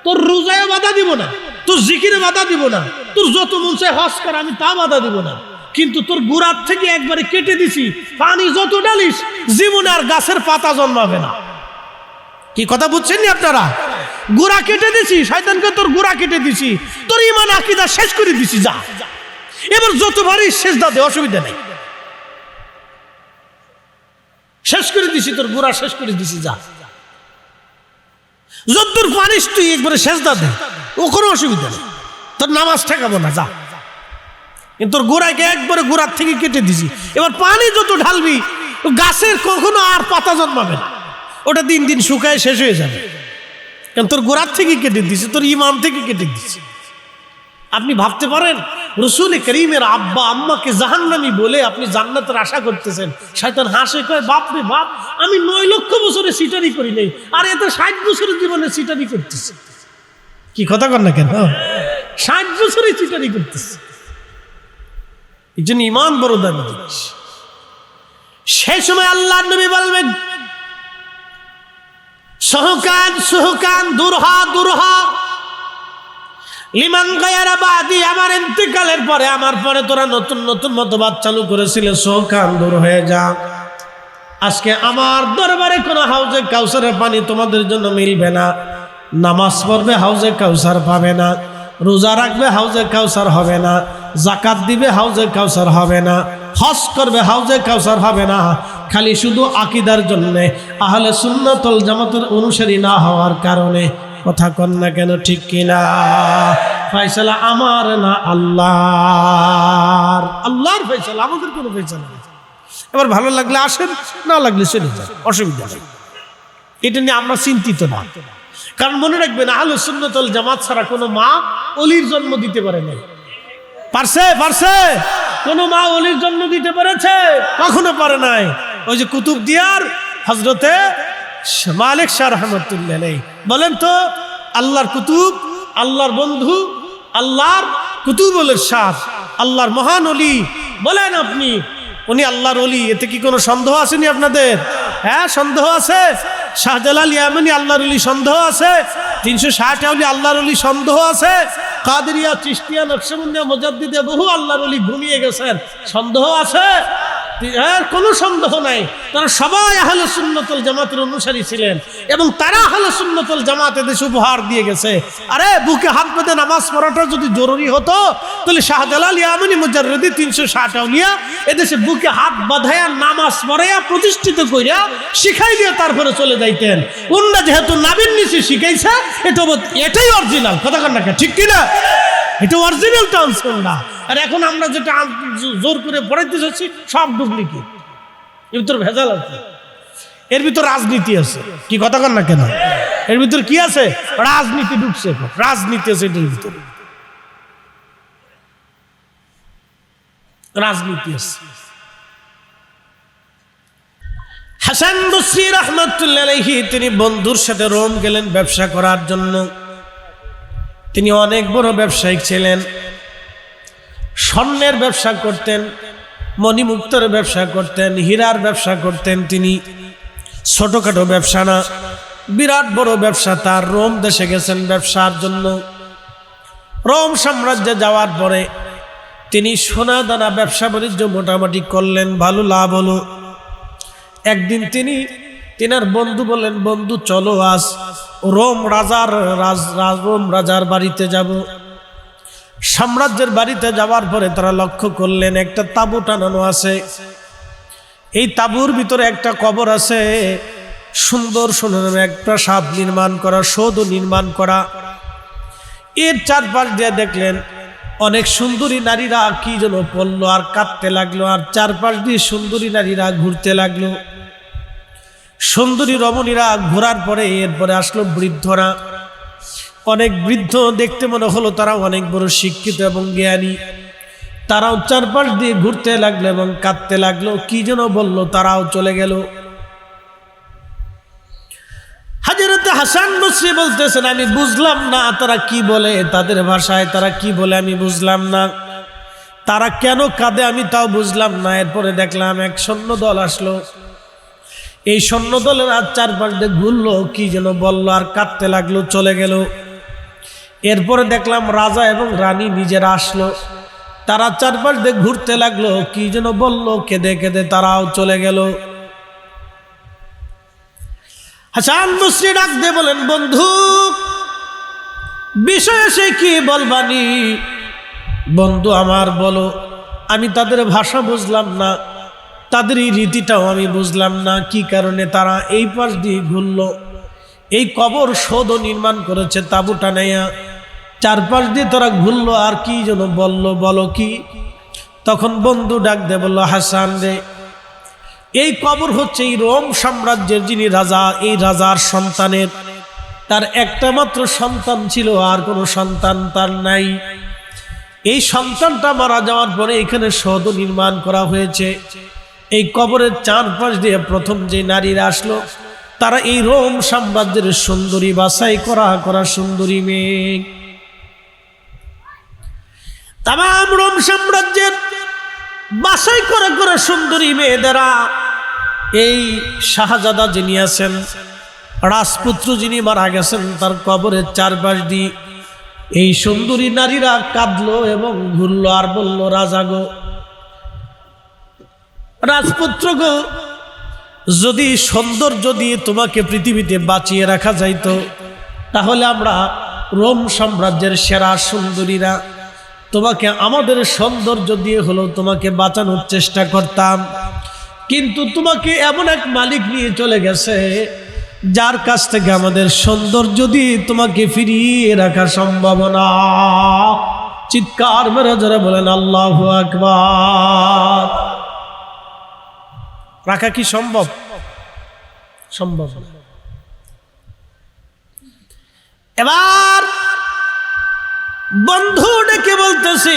তোর রোজায় বাধা দিব না, তোর জিকিরে বাধা দিব না, তোর যত মন চায় হজ কর, আমি তা বাধা দিব না, কিন্তু তোর গোড়ার থেকে একবারে কেটে দিছি, পানি যত ডালিস জীবনে আর গাছের পাতা জন্মাবে না। কি কথা বুঝছেন নি আপনারা? গোড়া কেটে দিছি, শয়তানকে তোর গোড়া কেটে দিছি, তোর ঈমান আকীদা শেষ করে দিছি, যা এবার যতবারই সেজদা দে, অসুবিধা নেই, শেষ করে দিছি, তোর গোড়া শেষ করে দিছি, যা যতদূর পারিস তুই একবারে সেজদা দে, ও কোনো অসুবিধা নেই, তোর নামাজ ঠেকাবো না, যা। কিন্তু তোর গোড়াকে একবারে গোড়ার থেকে কেটে দিছি, এবার পানি যত ঢালবি গাছের কখনো আর পাতা জন্মাবে না, ওটা দিন দিন শুকায় শেষ হয়ে যাবে, কারণ তোর গোড়ার থেকে কেটে দিছি, তোর ইমান থেকে কেটে দিছি। আপনি ভাবতে পারেন রসুল করিমের আব্বা আম্মাকে জাহান্নামী বলে আপনি জান্নাতের আশা করতেছেন? শয়তান হাসে, কয় বাপ রে বাপ, আমি 9 লক্ষ বছরে সিটারি করি নাই, আর এত 60 বছরের জীবনে সিটারি করতেছে। কি কথা কর না কেন? 60 বছরে সিটারি করতেছে। এই জন্য ইমান বড় দামি জিনিস। সেই সময় আল্লাহর নবী বলবেন, সুহকান সুহকান, দুরহা দুরহা লিমান গায়রা বাদি, আমার ইন্তেকালের পরে, আমার পরে তোরা নতুন নতুন মতবাদ চালু করেছিল, সুহকান দূর হয়ে যা। আজকে আমার দরবারে কোনো হাউজে কাউসারের পানি তোমাদের জন্য মিলবে না। নামাজ পড়বে হাউজে কাউসার পাবে না, রোজা রাখবে হাউজে কাউসার হবে না, যাকাত দিবে হাউজে কাউসার হবে না, হজ করবে হাউজে কাউসার হবে না। খালি শুধু আকীদার জন্য আহলে সুন্নাত ওয়াল জামাতের অনুসারী না হওয়ার কারণে। কথা কন না কেন? ঠিক কিনা? ফয়সালা আমার না আল্লাহর। আল্লাহর ফয়সালা, আমাদের কোনো ফয়সালা নেই। এবার ভালো লাগলে আসেন, না লাগলে চলে যান, অসুবিধা নেই। এটা নিয়ে আমরা চিন্তিত না, কারণ মনে রাখবেন আহলে সুন্নাত ওয়াল জামাত ছাড়া কোনো মা ওলির জন্ম দিতে পারে নাই। পারছে? কোন মা ওলির জন্ম দিতে পেরেছে? কখনো পারে নাই। ওই যে কুতুবদিয়ার হযরতে মালিক শাহ রহমাতুল্লাহ আলাইহি, বলেন তো আল্লাহর কুতুব, আল্লাহর বন্ধু, আল্লাহর কুতুবুল ইরশাদ, আল্লাহর মহান ওলি, বলেন আপনি উনি আল্লাহর ওলি, এতে কি কোনো সন্দেহ আসেনি আপনাদের? হ্যাঁ, সন্দেহ আছে? শাহজালাল ইয়ামানি আল্লাহর ওলি সন্দেহ আছে? 360 আউলিয়া আল্লাহর ওলি সন্দেহ আছে? কাদেরিয়া, চিশতিয়া, নকশবন্দিয়া, মুজাদ্দিদে বহু আল্লাহর ওলি ঘুমিয়ে গেছেন, সন্দেহ আছে? কোনো সন্দেহ নাই। তারা সবাই আহলে সুন্নাত ওয়াল জামাতের অনুসারী ছিলেন, এবং তারা আহলে সুন্নাত ওয়াল জামাত এদেশে উপহার দিয়ে গেছে। আরে বুকে হাত বেঁধে নামাজ পড়াটা যদি জরুরি হতো, তাহলে শাহজালাল ইয়ামানি মুজাররিদি 360 আউলিয়া এদেশে বুকে হাত বাঁধায়া নামাজ পড়াইয়া প্রতিষ্ঠিত কইরা শিখাই দিয়ে তারপরে চলে যাইতেন। উন্না যেহেতু নাবির নিচে শিখাইছে, এটাই অরিজিনাল। কথা কন না, ঠিক কিনা? এটা অরিজিনাল ট্রান্সফার না। আর এখন আমরা যেটা জোর করে পড়াইতে চাচ্ছি সব ডুপ্লিকেট। এর ভিতর ভেজাল আছে, এর ভিতর রাজনীতি আছে। কি কথা কন না কেন? এর ভিতর কি আছে? রাজনীতি ঢুকছে, রাজনীতি আছে এটার ভিতরে, রাজনীতি আছে। হাসান বসরি রাহমাতুল্লাহ আলাইহি তিনি বন্ধুর সাথে রোম গেলেন ব্যবসা করার জন্য। তিনি অনেক বড় ব্যবসায়িক ছিলেন, স্বর্ণের ব্যবসা করতেন, মণিমুক্তার ব্যবসা করতেন, হীরার ব্যবসা করতেন। তিনি ছোটখাটো ব্যবসা না, বিরাট বড় ব্যবসা তার। রোম দেশে গেছেন ব্যবসার জন্য। রোম সাম্রাজ্যে যাওয়ার পরে তিনি সোনা দানা ব্যবসা বাণিজ্য মোটামুটি করলেন, ভালো লাভ হলো। একদিন তিনি তিনার বন্ধু বললেন, বন্ধু চলো আজ রোম রাজার বাড়িতে যাব। সাম্রাজ্যের বাড়িতে যাওয়ার পরে তারা লক্ষ্য করলেন একটা তাঁবু টানানো আছে। এই তাঁবুর ভিতরে একটা কবর আছে, সুন্দর সুন্দর এক প্রাসাদ নির্মাণ করা, সৌধ নির্মাণ করা। এর চারপাশ দিয়ে দেখলেন অনেক সুন্দরী নারীরা কি যেন পড়লো আর কাঁদতে লাগলো, আর চারপাশ দিয়ে সুন্দরী নারীরা ঘুরতে লাগলো। সুন্দরী রমণীরা ঘোরার পরে এরপরে আসলো বৃদ্ধরা। অনেক বৃদ্ধ, দেখতে মনে হলো তারা অনেক বড় শিক্ষিত এবং জ্ঞানী। তারাও চারপাশ দিয়ে ঘুরতে লাগলো এবং কাঁদতে লাগলো, কি যেন বললো, তারাও চলে গেল। হযরত হাসান বসরি বলতেছেন, আমি বুঝলাম না তারা কি বলে, তাদের ভাষায় তারা কি বলে আমি বুঝলাম না, তারা কেন কাঁদে আমি তাও বুঝলাম না। এরপরে দেখলাম এক সৈন্যদল আসলো। এই সৈন্যদলের আর চারপাশ দিয়ে ঘুরলো, কি যেন বললো আর কাঁদতে লাগলো, চলে গেল। এরপরে দেখলাম রাজা এবং রানী নিজেরা আসলো। তারা চারপাশ দিয়ে ঘুরতে লাগলো, কি যেন বললো, কেঁদে কেঁদে তারাও চলে গেল। হাসান বসরি ডাক দিয়ে বলেন, বন্ধু বিষয়ে সে কি বলবানি? বন্ধু আমার বলো। আমি তাদের ভাষা বুঝলাম না, তাদের এই রীতিটাও আমি বুঝলাম না, কি কারণে তারা এই পাশ দিয়ে ঘুরলো। এই কবর সৌধ নির্মাণ করেছে তাঁবু টানাইয়া, চারপাশ দিয়ে তারা ঘুরলো আর কি যেন বললো, বলো কি? তখন বন্ধু ডাক দিয়ে বললো, হাসান রে, এই কবর হচ্ছে এই রোম সাম্রাজ্যের যিনি রাজা, এই রাজার সন্তানের, তার একটা মাত্র সন্তান ছিল, আর কোনো সন্তান তার নাই। এই সন্তানটা মারা যাওয়ার পরে এখানে সৌধ নির্মাণ করা হয়েছে। এই কবরের চারপাশ দিয়ে প্রথম যে নারীরা আসলো, তারা এই রোম সাম্রাজ্যের সুন্দরী, বাছাই করা সুন্দরী মেয়ে। তাম রোম সাম্রাজ্যের বাছাই করা সুন্দরী মেয়েদেরা এই শাহজাদা যিনি আছেন, রাজপুত্র যিনি মারা গেছেন, তার কবরের চারপাশ দিয়ে এই সুন্দরী নারীরা কাঁদলো এবং ঘুরলো আর বলল, রাজা গো, রাজপুত্র গো, যদি সৌন্দর্য দিয়ে তোমাকে পৃথিবীতে বাঁচিয়ে রাখা যাইত, তাহলে আমরা রোম সাম্রাজ্যের সেরা সুন্দরীরা তোমাকে আমাদের সৌন্দর্য দিয়ে হলো তোমাকে বাঁচানোর চেষ্টা করতাম। কিন্তু তোমাকে এমন এক মালিক নিয়ে চলে গেছে, যার কাছ থেকে আমাদের সৌন্দর্য দিয়ে তোমাকে ফিরিয়ে রাখা সম্ভব না। চিৎকার মেরে জোরে বলেন আল্লাহু আকবার। রাখা কি সম্ভব? সম্ভব না। এবার বন্ধু ডেকে বলতেছি,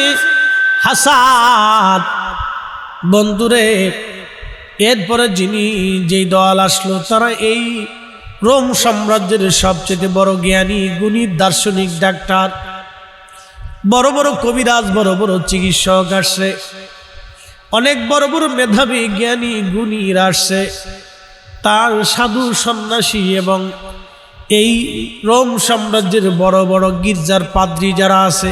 হাসান বন্ধুরে, এরপরে যেই দল আসলো, তারা এই রোম সাম্রাজ্যের সবচেয়ে বড় জ্ঞানী, গুণী, দার্শনিক, ডাক্তার, বড় বড় কবিরাজ, বড় বড় চিকিৎসক আসছে, অনেক বড় বড় মেধাবী জ্ঞানী গুণীরা আসছে, তার সাধু সন্ন্যাসী এবং এই রোম সাম্রাজ্যের বড় বড় গির্জার পাদ্রী যারা আছে,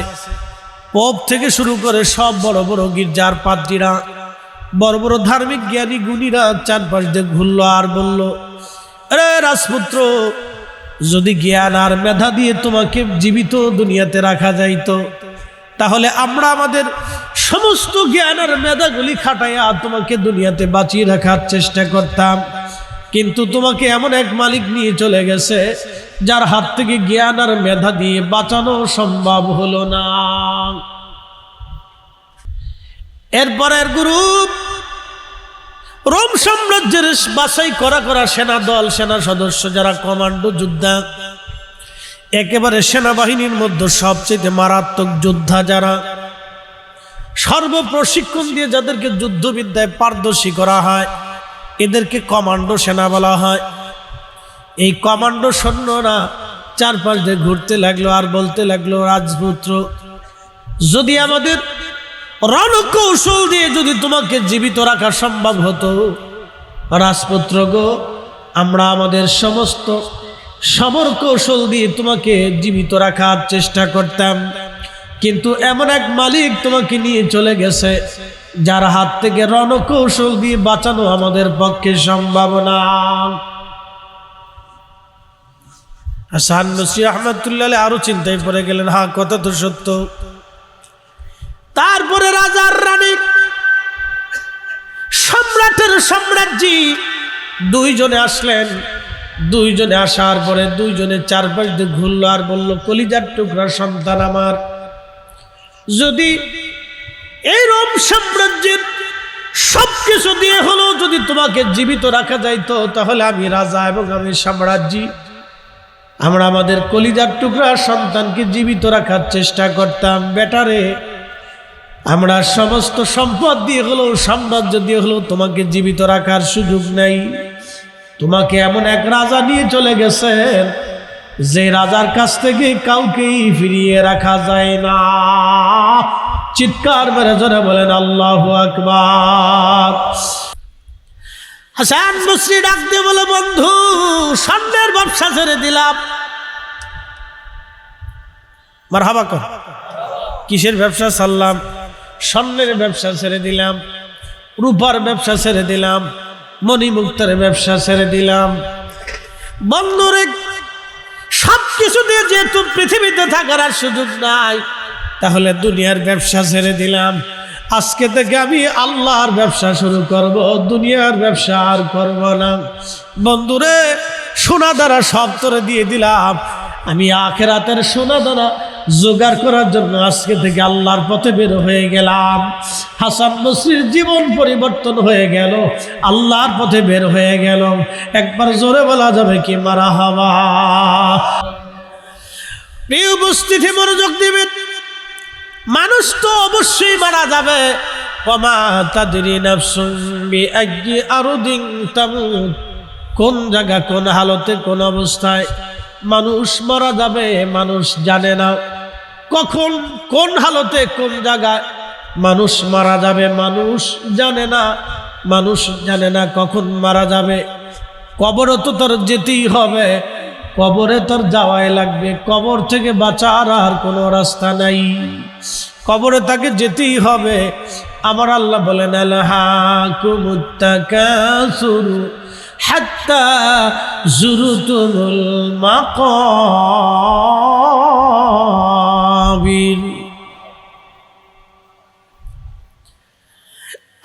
পোপ থেকে শুরু করে সব বড় বড় গির্জার পাদ্রীরা, বড় বড় ধার্মিক জ্ঞানী গুণীরা চারপাশ দিয়ে ঘুরলো আর বলল, আরে রাজপুত্র, যদি জ্ঞান আর মেধা দিয়ে তোমাকে জীবিত দুনিয়াতে রাখা যাইতো, তাহলে আমরা আমাদের সমস্ত জ্ঞান আর মেধাগুলি খাটাইয়া তোমাকে দুনিয়াতে বাঁচিয়ে রাখার চেষ্টা করতাম। কিন্তু তোমাকে এমন এক মালিক নিয়ে চলে গেছে, যার হাত থেকে জ্ঞান আর মেধা দিয়ে বাঁচানো সম্ভব হলো না। এরপরের গ্রুপ রোম সাম্রাজ্যের বাছাই করা সেনা দল, সেনা সদস্য যারা কমান্ডো যোদ্ধা, একেবারে সেনাবাহিনীর মধ্যে সবচেয়ে মারাত্মক যোদ্ধা, যারা সর্বপ্রশিক্ষণ দিয়ে যাদেরকে যুদ্ধবিদ্যায় পারদর্শী করা হয়, এদেরকে কমান্ডো সেনা বলা হয়। এই কমান্ডো সৈন্যরা চারপাশ দিয়ে ঘুরতে লাগলো আর বলতে লাগলো, রাজপুত্র, যদি আমাদের রণকৌশল দিয়ে যদি তোমাকে জীবিত রাখা সম্ভব হতো, রাজপুত্র গো, আমরা আমাদের সমস্ত সমর কৌশল দিয়ে তোমাকে জীবিত রাখার চেষ্টা করতাম, কিন্তু এমন এক মালিক তোমাকে নিয়ে চলে গেছে যার হাত থেকে রণকৌশল দিয়ে বাঁচানো আমাদের পক্ষে সম্ভব না। হাসান বসরি রহমাতুল্লাহ আলাইহি আরো চিন্তায় পড়ে গেলেন, হ্যাঁ কথা তো সত্য। তারপরে রাজার রানী, সম্রাটের সম্রাজ্ঞী দুইজনে আসলেন। দুইজনে আসার পরে দুইজনে চারপাশ দিয়ে ঘুরলো আর বলল, কলিজার টুকরা সন্তান আমার, যদি এই রোম সাম্রাজ্যের সবকিছু দিয়ে হলেও যদি তোমাকে জীবিত রাখা যাইতো, তাহলে আমি রাজা এবং আমি সাম্রাজ্যী, আমরা আমাদের কলিজার টুকরা সন্তানকে জীবিত রাখার চেষ্টা করতাম। বেটারে, আমরা সমস্ত সম্পদ দিয়ে হলেও, সাম্রাজ্য দিয়ে হলেও তোমাকে জীবিত রাখার সুযোগ নেই। তোমাকে এমন এক রাজা নিয়ে চলে গেছেন যে রাজার কাছ থেকে কাউকেই ফিরিয়ে রাখা যায় না। চিৎকার মেরে জোরে বলেন আল্লাহু আকবার। হাসান বসরি ডাক দিয়ে বলে, বন্ধু, স্বর্ণের ব্যবসা ছেড়ে দিলাম। মারহাবা কর। কিসের ব্যবসা ছাড়লাম? স্বর্ণের ব্যবসা ছেড়ে দিলাম, রূপার ব্যবসা ছেড়ে দিলাম, মণিমুক্তার ব্যবসা ছেড়ে দিলাম। বন্ধুরে, সবকিছু দিয়ে যেহেতু পৃথিবীতে থাকার আর সুযোগ নাই, তাহলে দুনিয়ার ব্যবসা ছেড়ে দিলাম। আজকে থেকে আমি আল্লাহর ব্যবসা শুরু করব, দুনিয়ার ব্যবসা আর করব না। বন্ধুরে, সোনা দ্বারা সব তোরে দিয়ে দিলাম, আমি আখিরাতের সোনা দ্বারা জোগাড় করার জন্য আজকে থেকে আল্লাহর পথে বের হয়ে গেলাম। হাসান বসরির জীবন পরিবর্তন হয়ে গেল, আল্লাহর পথে বের হয়ে গেল। একবার জোরে বলা যাবে কি মারহাবা। প্রিয় উপস্থিতি, মনোযোগ দিবেন। মানুষ তো অবশ্যই মারা যাবে। ওমা তাদরি নাফসুম বিআইয়ি আরদিন তামুত, কোন জায়গা, কোন হালতে, কোন অবস্থায় মানুষ মারা যাবে মানুষ জানে না। কখন, কোন হালতে, কোন জায়গায় মানুষ মারা যাবে মানুষ জানে না। মানুষ জানে না কখন মারা যাবে। কবরে তো তার যেতেই হবে, কবরে তোর যাওয়াই লাগবে। কবর থেকে বাঁচার আর কোনো রাস্তা নাই, কবরে তাকে যেতেই হবে। আমার আল্লাহ বলেন, আলহাকুমুত তাকাসুর হাত্তা যুরতুমুল মাকাবির।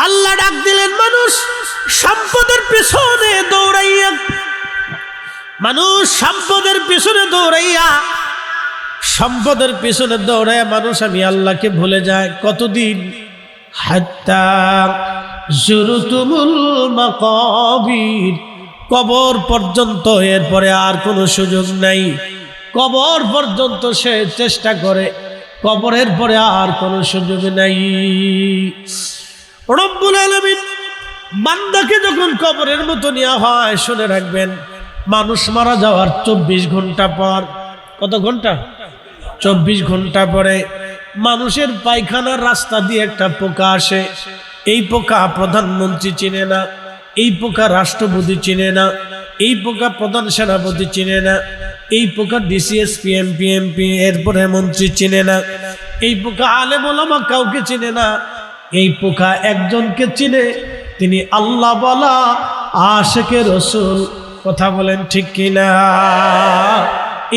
আল্লাহ ডাক দিলেন, মানুষ সম্পদের পিছনে দৌড়াইয়া, মানুষ সম্পদের পিছনে দৌড়াইয়া, সম্পদের পিছনে দৌড়াইয়া মানুষ আমি আল্লাহকে ভুলে যায়। কতদিন? হাত্তা যুরতুমুল মাকাবির, কবর পর্যন্ত। এরপরে আর কোনো সুযোগ নাই। কবর পর্যন্ত সে চেষ্টা করে, কবরের পরে আর কোনো সুযোগ নাই। রব্বুল আলামিন বান্দাকে যখন কবরের মতো নেওয়া হয়, শুনে রাখবেন, মানুষ মারা যাওয়ার 24 ঘন্টা পর, কত ঘন্টা? 24 ঘন্টা পরে মানুষের পায়খানার রাস্তা দিয়ে একটা পোকা আসে। এই পোকা প্রধানমন্ত্রী চিনে না, এই পোকা রাষ্ট্রপতি চিনে না, এই পোকা প্রধান সেনাপতি চিনে না, এই পোকা ডিসিএসপি, এমপি, এরপরে মন্ত্রী চিনে না, এই পোকা আলেম ওলামা কাউকে চিনে না। এই পোকা একজনকে চিনে, তিনি আল্লাহ বলা আশিকে রাসূল। কথা বলেন ঠিক কিনা?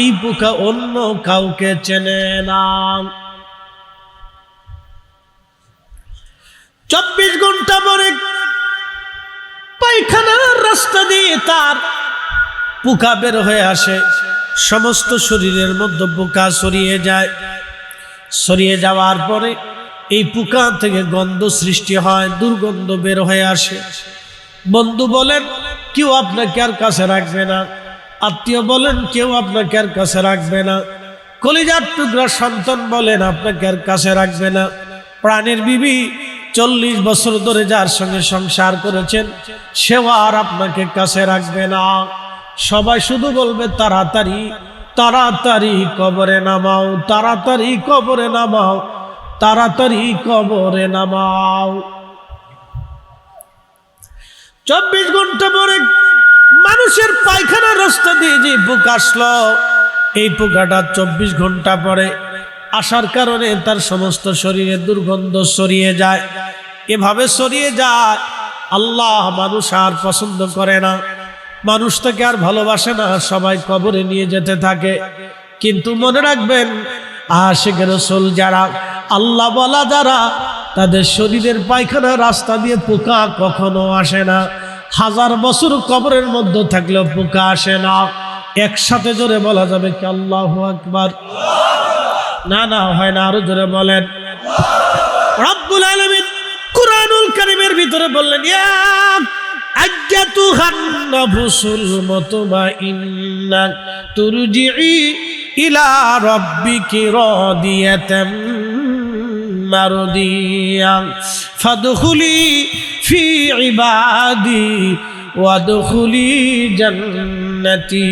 এই পোকা অন্য কাউকে চেনে না। 24 ঘন্টা পরে পায়খানার রাস্তা দিয়ে তার পোকা বের হয়ে আসে। সমস্ত শরীরের মধ্যে পোকা ছড়িয়ে যায়। ছড়িয়ে যাওয়ার পরে এই পোকা থেকে গন্ধ সৃষ্টি হয়, দুর্গন্ধ বের হয়ে আসে। বন্ধু বলেন কেউ আপনাকে আর কাছে রাখবে না, আত্মীয় বলেন কেউ আপনাকে আর কাছে রাখবে না, কলিজার টুকরা সন্তান বলেন আপনাকে আর কাছে রাখবে না। প্রাণের বিবি 40 বছর ধরে যার সঙ্গে সংসার করেছেন সেও আর আপনাকে কাছে রাখবে না। সবাই শুধু বলবে তাড়াতাড়ি তাড়াতাড়ি কবরে নামাও, তাড়াতাড়ি কবরে নামাও, তাড়াতাড়ি কবরে নামাও। 24 ঘন্টা পরে মানুষের পায়খানার রাস্তা দিয়ে যে পোকা আসলো, এই পোকাটা 24 ঘন্টা পরে আসার কারণে তার সমস্ত শরীরে দুর্গন্ধ ছড়িয়ে যায়। এভাবে ছড়িয়ে যায়, আল্লাহ মানুষ আর পছন্দ করে না, মানুষ তাকে আর ভালোবাসে না, সবাই কবরে নিয়ে যেতে থাকে। কিন্তু মনে রাখবেন আশিকে রাসূল যারা, আল্লাহ বলা যারা, তাদের শরীরের পায়খানা রাস্তা দিয়ে পোকা কখনো আসে না। 1000 বছর কবরের মধ্যে থাকলেও পোকা আসে না। একসাথে জোরে বলা যাবে কি আল্লাহু আকবার? না না হয় না, আরো জোরে বলেন। রব্বুল আলামিন কুরআনুল কারীমের ভিতরে বললেন, ইয়া আইয়াতুহান নাফসুল মুতমাইন্না তুরজিই ইলা রাব্বিকি রাদিয়াতাম মারদিয়া ফাদখুলি ফি ইবাদি ওয়াদখুলি জান্নাতি।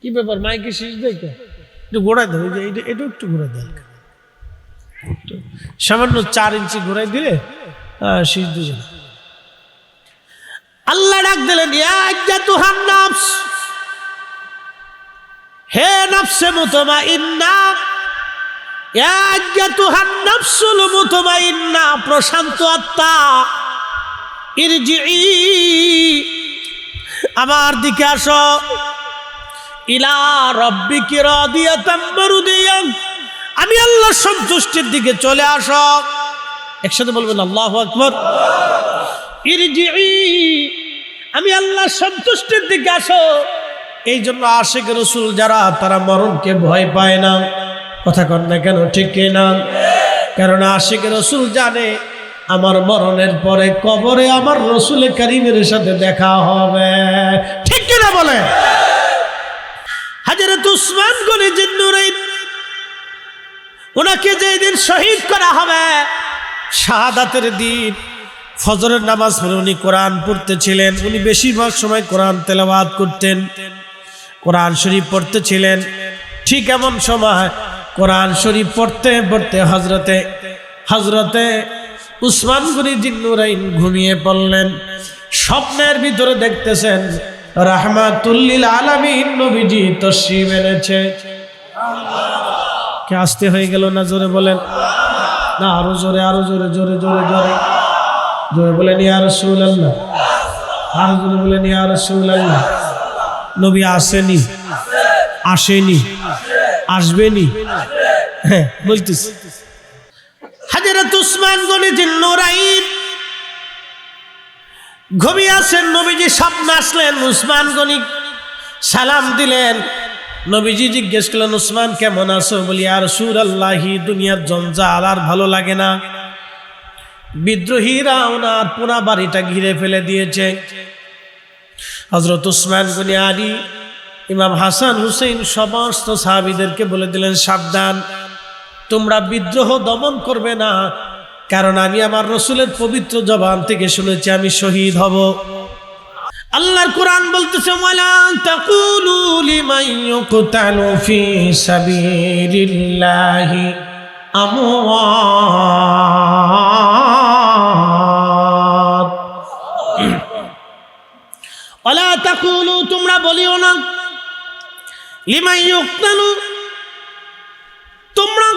কি ব্যাপার, মাইকে শীষ দেখে একটু ঘোরাই দেবে, এটা একটু ঘোরাই দেয়, সামান্য 4 ইঞ্চি ঘোরাই দিলে শীষ দিয়ে। আল্লাহ ডাক দিলেন, ইয়া আইয়াতুহান নাফস, হে নফসে মুতমাইন্না, ইয়া আইয়াতুহান নাফসুল মুতমাইন্না, প্রশান্ত আত্মা, ইরজিই, আমার দিকে আসো, ইলা রাব্বিকি রাদিয়াতাম মারদিয়া, আমি আল্লাহর সন্তুষ্টির দিকে চলে আসো। একসাথে বলবেন আল্লাহু আকবার। ইরজিই, আমি আল্লাহর সন্তুষ্টির দিকে আসো। এই জন্য আশিক রাসূল যারা, তারা মরণকে ভয় পায় না। কথা কন না কেন, ঠিক কিনা? কারণ আশিক রাসূল জানে আমার মরণের পরে কবরে আমার রাসূল কারীমের সাথে দেখা হবে। ঠিক কিনা বলে? হযরত উসমান গনি জিন্নুরাইন, ওনাকে যেদিন শহীদ করা হবে, শাহাদাতের দিন, ফজরের নামাজ পড়ে উনি কোরআন পড়তেছিলেন। উনি বেশিরভাগ সময় কোরআন তেলাওয়াত করতেন, কোরআন শরীফ পড়তেছিলেন। ঠিক এমন সময় কোরআন শরীফ পড়তে পড়তে হযরতে উসমান গনি জিন্নুরাইন ঘুমিয়ে পড়লেন। স্বপ্নের ভিতরে দেখতেছেন রাহমাতুল লিল আলামিন নবীজি তশরীফ এনেছে। কে আসতে হয়ে গেল না? জোরে বলেন না, আরো জোরে, আরো জোরে, জোরে জোরে জোরে জোরে বলেন ইয়া রাসূলুল্লাহ, আরো জোরে বলেন ইয়া রাসূলুল্লাহ। নবী আসেনি, আসেনি, আসবেনি, হ্যাঁ বলতেছি। হযরত উসমান গনি জিন্নুরাইন ঘুমিয়ে আছেন, নবীজি স্বপ্ন আসলেন। উসমান গনি সালাম দিলেন। নবীজি জিজ্ঞেস করলেন, উসমান কেমন আছো? বলি, ইয়া রাসূলুল্লাহ, দুনিয়ার জঞ্জাল আর ভালো লাগে না। বিদ্রোহীরা ওনার পুরা বাড়িটা ঘিরে ফেলে দিয়েছে। হযরত উসমান গনি আলী, ইমাম হাসান হুসেইন সমস্ত সাহাবীদেরকে বলে দিলেন, সাবধান, তোমরা বিদ্রোহ দমন করবে না, কারণ আমি আমার রাসূলের পবিত্র জবান থেকে শুনেছি আমি শহীদ হব। আল্লাহর কোরআন বলতেছে, ওয়ালা তাকুলু লিমান ইউকতালু ফি সাবিলিল্লাহি আমওয়াত, ওয়ালা তাকুলু, তোমরা বলিও না, লিমান ইউকতালু, তোমরা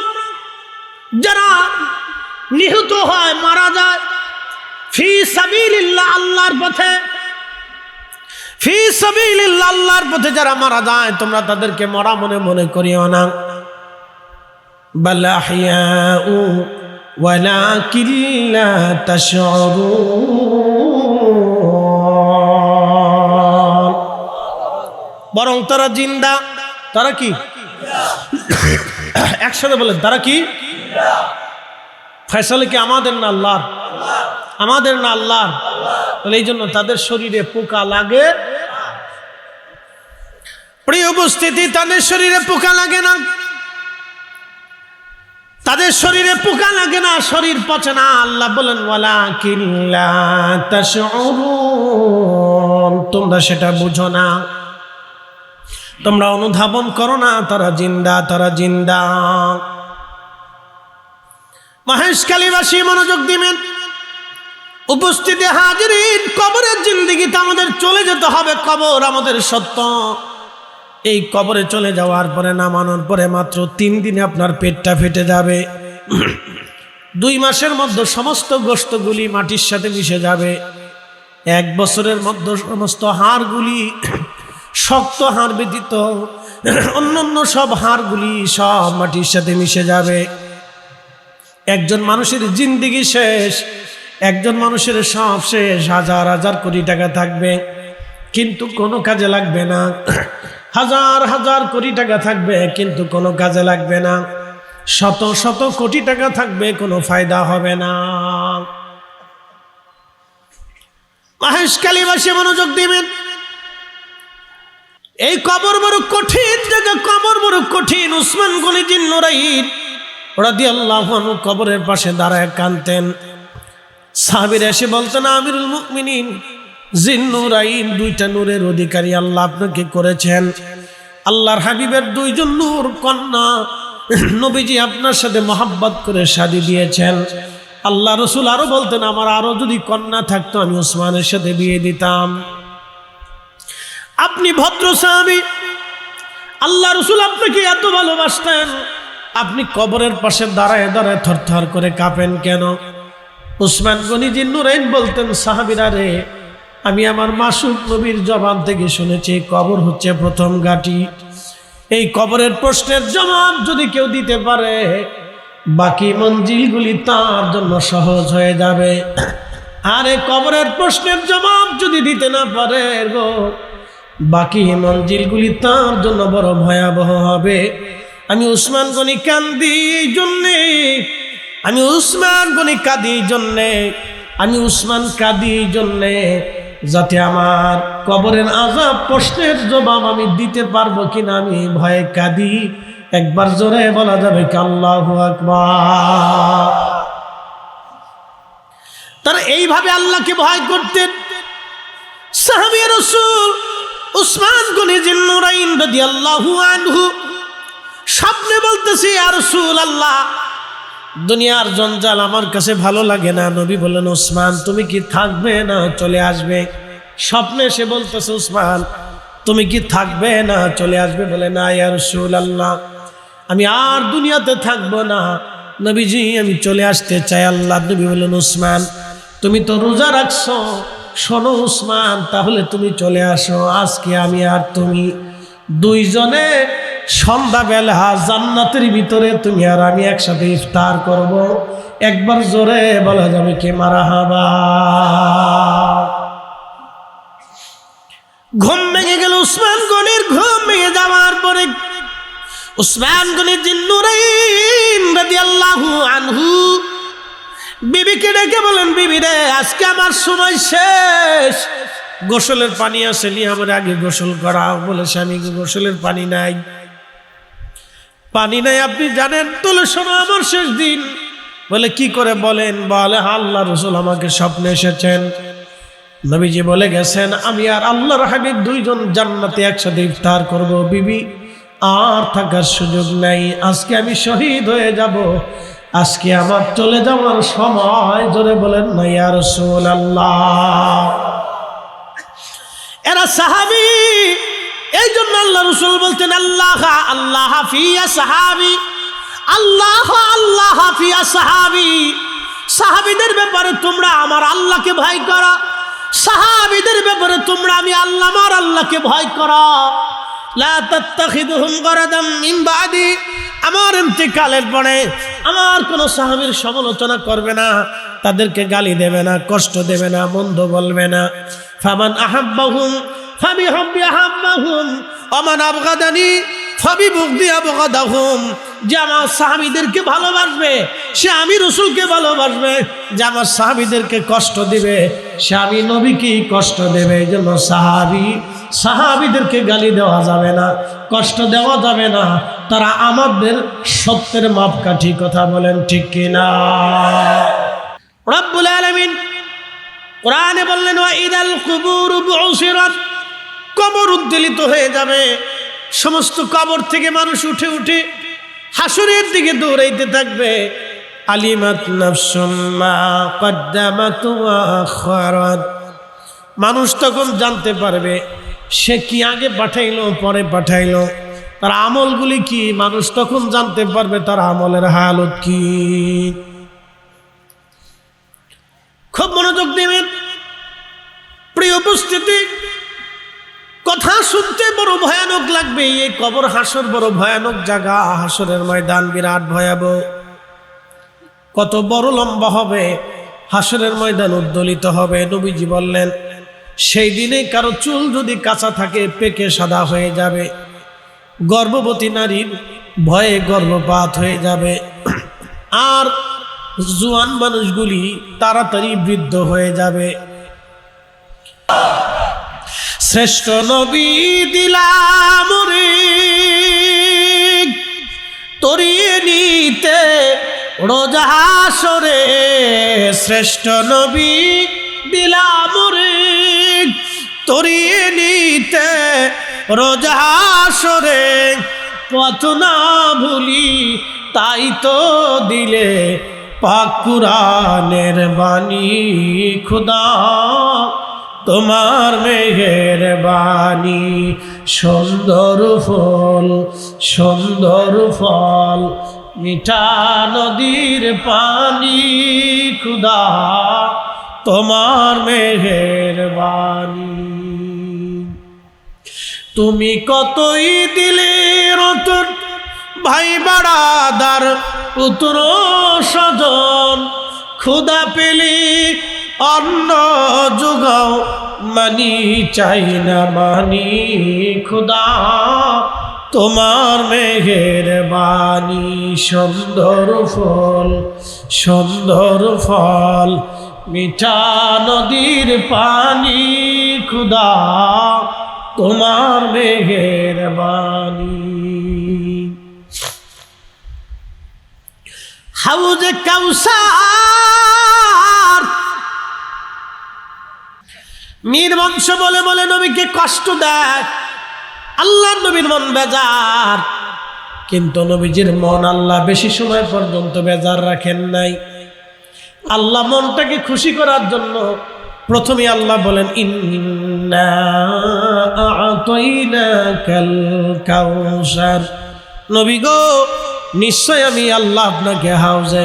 যারা নিহত হয়, মারা যায়, ফি সাবিলিল্লাহ, আল্লাহর পথে, ফি সাবিলিল্লাহ, আল্লাহর পথে যারা মারা যায়, তোমরা তাদেরকে মরা মনে মনে করিও না। বাল আহইয়াউ ওয়ালাকিন লা তাশউরুন, বরং তারা জিন্দা। তারা কি? একসাথে বলেন, তারা কি? ফয়সালা কি আমাদের না আল্লাহর? আমাদের না আল্লাহর? তাহলে এই জন্য তাদের শরীরে পোকা লাগে। প্রিয় উপস্থিতি, তাদের শরীরে পোকা লাগে না, তাদের শরীরে পোকা লাগে না, শরীর পচে না। আল্লাহ বলেন ওয়ালাকিন লা তাশউরুন, তোমরা সেটা বুঝো না, তোমরা অনুধাবন করো না। তারা জিন্দা, তারা জিন্দা। মহেশখালীবাসী মনোযোগ দিবেন। উপস্থিতি হাজিরিন, কবরের জিন্দেগিতে আমাদের চলে যেতে হবে। কবর আমাদের সত্য। এই কবরে চলে যাওয়ার পরে, নামানোর পরে মাত্র 3 দিনে আপনার পেটটা ফেটে যাবে। 2 মাসের মধ্যে সমস্ত গোশতগুলি মাটির সাথে মিশে যাবে। 1 বছরের মধ্যে সমস্ত হাড়গুলি, শক্ত হাড় ব্যতীত অন্যান্য সব হাড়গুলি সব মাটির সাথে মিশে যাবে। একজন মানুষের জিন্দেগি শেষ, একজন মানুষের সব শেষ। হাজার হাজার কোটি টাকা থাকবে কিন্তু কোনো কাজে লাগবে না। হাজার হাজার কোটি টাকা থাকবে কিন্তু কোনো কাজে লাগবে না। শত শত কোটি টাকা থাকবে, কোনো ফায়দা হবে না। মহেশখালীবাসী মনোযোগ দিবেন। এই কবর বড় কঠিন জায়গা, কবর বড় কঠিন। উসমান গনি জিন্নুরাইন রাদিয়াল্লাহু আনহু কবরের পাশে দাঁড়ায় কাঁদতেন। সাহাবীরা এসে বলতেন, আমিরুল মুমিনিন, জিন্নুরাইন 2টা নূরের অধিকারী আল্লাহ আপনাকে করেছেন। আল্লাহর হাবিবের 2 জন নূর কন্যা নবীজি আপনার সাথে মহব্বত করে শাদী দিয়েছেন। আল্লাহ রসুল আরো বলতেন, আমার আরো যদি কন্যা থাকতো আমি উসমানের সাথে বিয়ে দিতাম। আপনি ভদ্র সাহাবী, আল্লাহ রসুল আপনাকে এত ভালোবাসতেন, আপনি কবরের পাশে দাঁড়ায় দাঁড়ায় থরথর করে কাঁপেন কেন? উসমান গনি জিন্নুরাইন বলতেন, সাহাবীরা রে, আমি আমার মাসুক নবীর জবান থেকে শুনেছি কবর হচ্ছে প্রথম ঘাঁটি। এই কবরের প্রশ্নের জবাব যদি কেউ দিতে পারে, বাকি মঞ্জিলগুলি তার জন্য সহজ হয়ে যাবে। আর এই কবরের প্রশ্নের জবাব যদি দিতে না পারে গো, বাকি মঞ্জিলগুলি তার জন্য বড় ভয়াবহ হবে। আমি উসমান গনি কাঁদি এই জন্যে, আমি উসমান গনি কাঁদি এই জন্যে, আমি উসমান কাঁদি এই জন্যে যাতে আমার কবরের আযাব প্রশ্নের জবাব আমি দিতে পারবো কিনা আমি ভয়ে কাঁদি। একবার জোরে বলা যাবে কি আল্লাহু আকবার? তারা এইভাবে আল্লাহকে ভয় করতেন। সাহাবী রাসূল উসমান গনি জিন্নুরাইন রাদিয়াল্লাহু আনহু স্বপ্নে বলতেছে, ইয়া রাসূলুল্লাহ, দুনিয়ার জঞ্জাল আমার কাছে ভালো লাগে না। নবী বললেন, উসমান তুমি কি থাকবে না চলে আসবে? স্বপ্নে সে বলতেছে, উসমান তুমি কি থাকবে না চলে আসবে? বলে, না ইয়া রাসূলুল্লাহ, আমি আর দুনিয়াতে থাকবো না নবীজি, আমি চলে আসতে চাই। আল্লাহ নবী বললেন, উসমান তুমি তো রোজা রাখছো, শোনো উসমান, তাহলে তুমি চলে আসো। আজকে আমি আর তুমি 2 জনে সন্ধ্যাবেলা জান্নাতের ভিতরে তুমি আর আমি একসাথে ইফতার করব। একবার জোরে বলা যাবে কি মারহাবা? ঘুম ভেঙে গেল উসমান গনির। ঘুম ভেঙে যাওয়ার পরে উসমান গনি জিন্নুরাইন রাদিয়াল্লাহু আনহু বিবিকে ডেকে বলেন, বিবি রে, আজকে আমার সময় শেষ, গোসলের পানি আসেনি, আমার আগে গোসল করা। বলে, স্বামী গোসলের পানি নাই। পানি নাই আপনি জানেন? তোলে শোনো, আমার শেষ দিন। বলে, কি করে বলেন? বলে, আল্লাহ রসুল আমাকে স্বপ্নে এসেছেন, নবীজি বলে গেছেন আমি আর আল্লাহর হাবিব 2 জন জান্নাতে একসাথে ইফতার করব। বিবি, আর থাকার সুযোগ নাই, আজকে আমি শহীদ হয়ে যাব, আজকে আমার চলে যাওয়ার সময়। জোরে বলেন না ইয়া রাসূলুল্লাহ। এরা সাহাবী, এই জন্য আল্লাহ রসুল বলতেন, আল্লাহ আল্লাহ ফিয়া সাহাবী, আল্লাহ আল্লাহ ফিয়া সাহাবী। সাহাবীদের ব্যাপারে তোমরা আমার আল্লাহকে ভয় করো, সাহাবীদের ব্যাপারে তোমরা আমি আল্লাহ আমার আল্লাহকে ভয় করো। লা তাত্তাখিযুহুম গারাদাম মিন বাদি, আমার ইন্তেকালের পরে আমার কোনো সাহাবীর সমালোচনা করবে না, তাদেরকে গালি দেবে না, কষ্ট দেবে না, মন্দ বলবে না। ফামান আহাব্বাহুম ফাবিহুব্বি আহাব্বাহুম ওমান আবগাদানি ফাবিবুগদি আবগাদাহুম। যে আমার সাহাবীদেরকে ভালোবাসবে সে আমি রাসূলকে ভালোবাসবে, যে আমার সাহাবীদেরকে কষ্ট দিবে সে আমি নবীকে কষ্ট দেবে। এই জন্য সাহাবীদেরকে গালি দেওয়া যাবে না, কষ্ট দেওয়া যাবে না, তারা আমাদের সত্যের মাপকাঠি। কথা বলেন ঠিক কিনা? রব্বুল আলামিন কোরআনে বললেন ওয়া ইদাল কুবুর বুসিরাত, কবর উদ্বেলিত হয়ে যাবে, সমস্ত কবর থেকে মানুষ উঠে উঠে হাসরের দিকে দৌড়াইতে থাকবে। আলিমাত নাফসুম মা কদ্দামাত ওয়া আখারাত, মানুষ তখন জানতে পারবে সে কি আগে পাঠাইলো পরে পাঠাইলো, তার আমলগুলি কি। মানুষ তখন জানতে পারবে তার আমলের হালত কি। খুব মনোযোগ দেবেন প্রিয় উপস্থিতি, কথা শুনতে বড় ভয়ানক লাগবে। এই কবর হাসর বড় ভয়ানক জায়গা, হাসরের ময়দান বিরাট ভয়াবহ। কত বড় লম্বা হবে হাসরের ময়দান, উদ্দোলিত হবে। নবীজি বললেন সেই দিনে কারো চুল যদি কাঁচা থাকে পেকে সাদা হয়ে যাবে, গর্ভবতী নারীর ভয়ে গর্ভপাত হয়ে যাবে, আর জোয়ান মানুষগুলি তাড়াতাড়ি বৃদ্ধ হয়ে যাবে। শ্রেষ্ঠ নবী দিলাম রে তরিয়ে নিতে রোজা হাসরে, শ্রেষ্ঠ নবী দিলাম রে তরিয়ে নিতে রোজা হাসরে। পথ না ভুলি তাই তো দিলে পাক কুরআনের বাণী, খুদা তোমার মেহেরবানি। সুন্দর ফল মিঠা নদীর পানি, খুদা তোমার মেহেরবানি। তুমি কতই দিলে রতন ভাই বাড়াদার পুত্র স্বজন, খুদা পেলি অন্ন যোগাও মানি চাই না মানি, খুদা তোমার মেহেরবানি। সুন্দর ফল মিঠা নদীর পানি, খুদা তোমার মেহেরবানি। হাউজে কাউসার মীর বংশ বলে বলে নবীকে কষ্ট দেয়, আল্লাহ নবীর মন বেজার। কিন্তু নবীজির মন আল্লাহ বেশি সময় পর্যন্ত বেজার রাখেন নাই। আল্লাহ মনটাকে খুশি করার জন্য প্রথমে আল্লাহ বলেন ইন্না আ'তাইনাকাল কাউসার, নবী গো নিশ্চয় আমি আল্লাহ আপনাকে হাউজে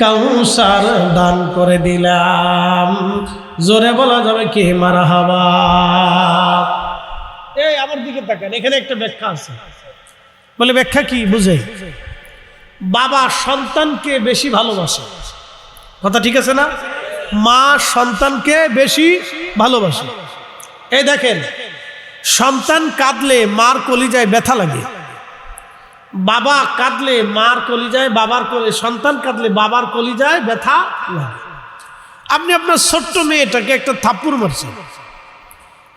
কাউসার দান করে দিলাম। জোরে বলা যাবে কি মারহাবা? এই আমার দিকে তাকান, এখানে একটা ব্যাখ্যা আছে। বলে ব্যাখ্যা কি বুঝে? বাবা সন্তানকে বেশি ভালোবাসে, কথা ঠিক আছে না? মা সন্তানকে বেশি ভালোবাসে। এই দেখেন, সন্তান কাঁদলে মার কলিজায় ব্যথা লাগে, বাবা কাঁদলে মার কলিজায় সন্তান কাঁদলে বাবার কলিজায় ব্যথা লাগে। আপনি আপনার ছোট্ট মেয়েটাকে একটা থাপ্পড় মারছেন,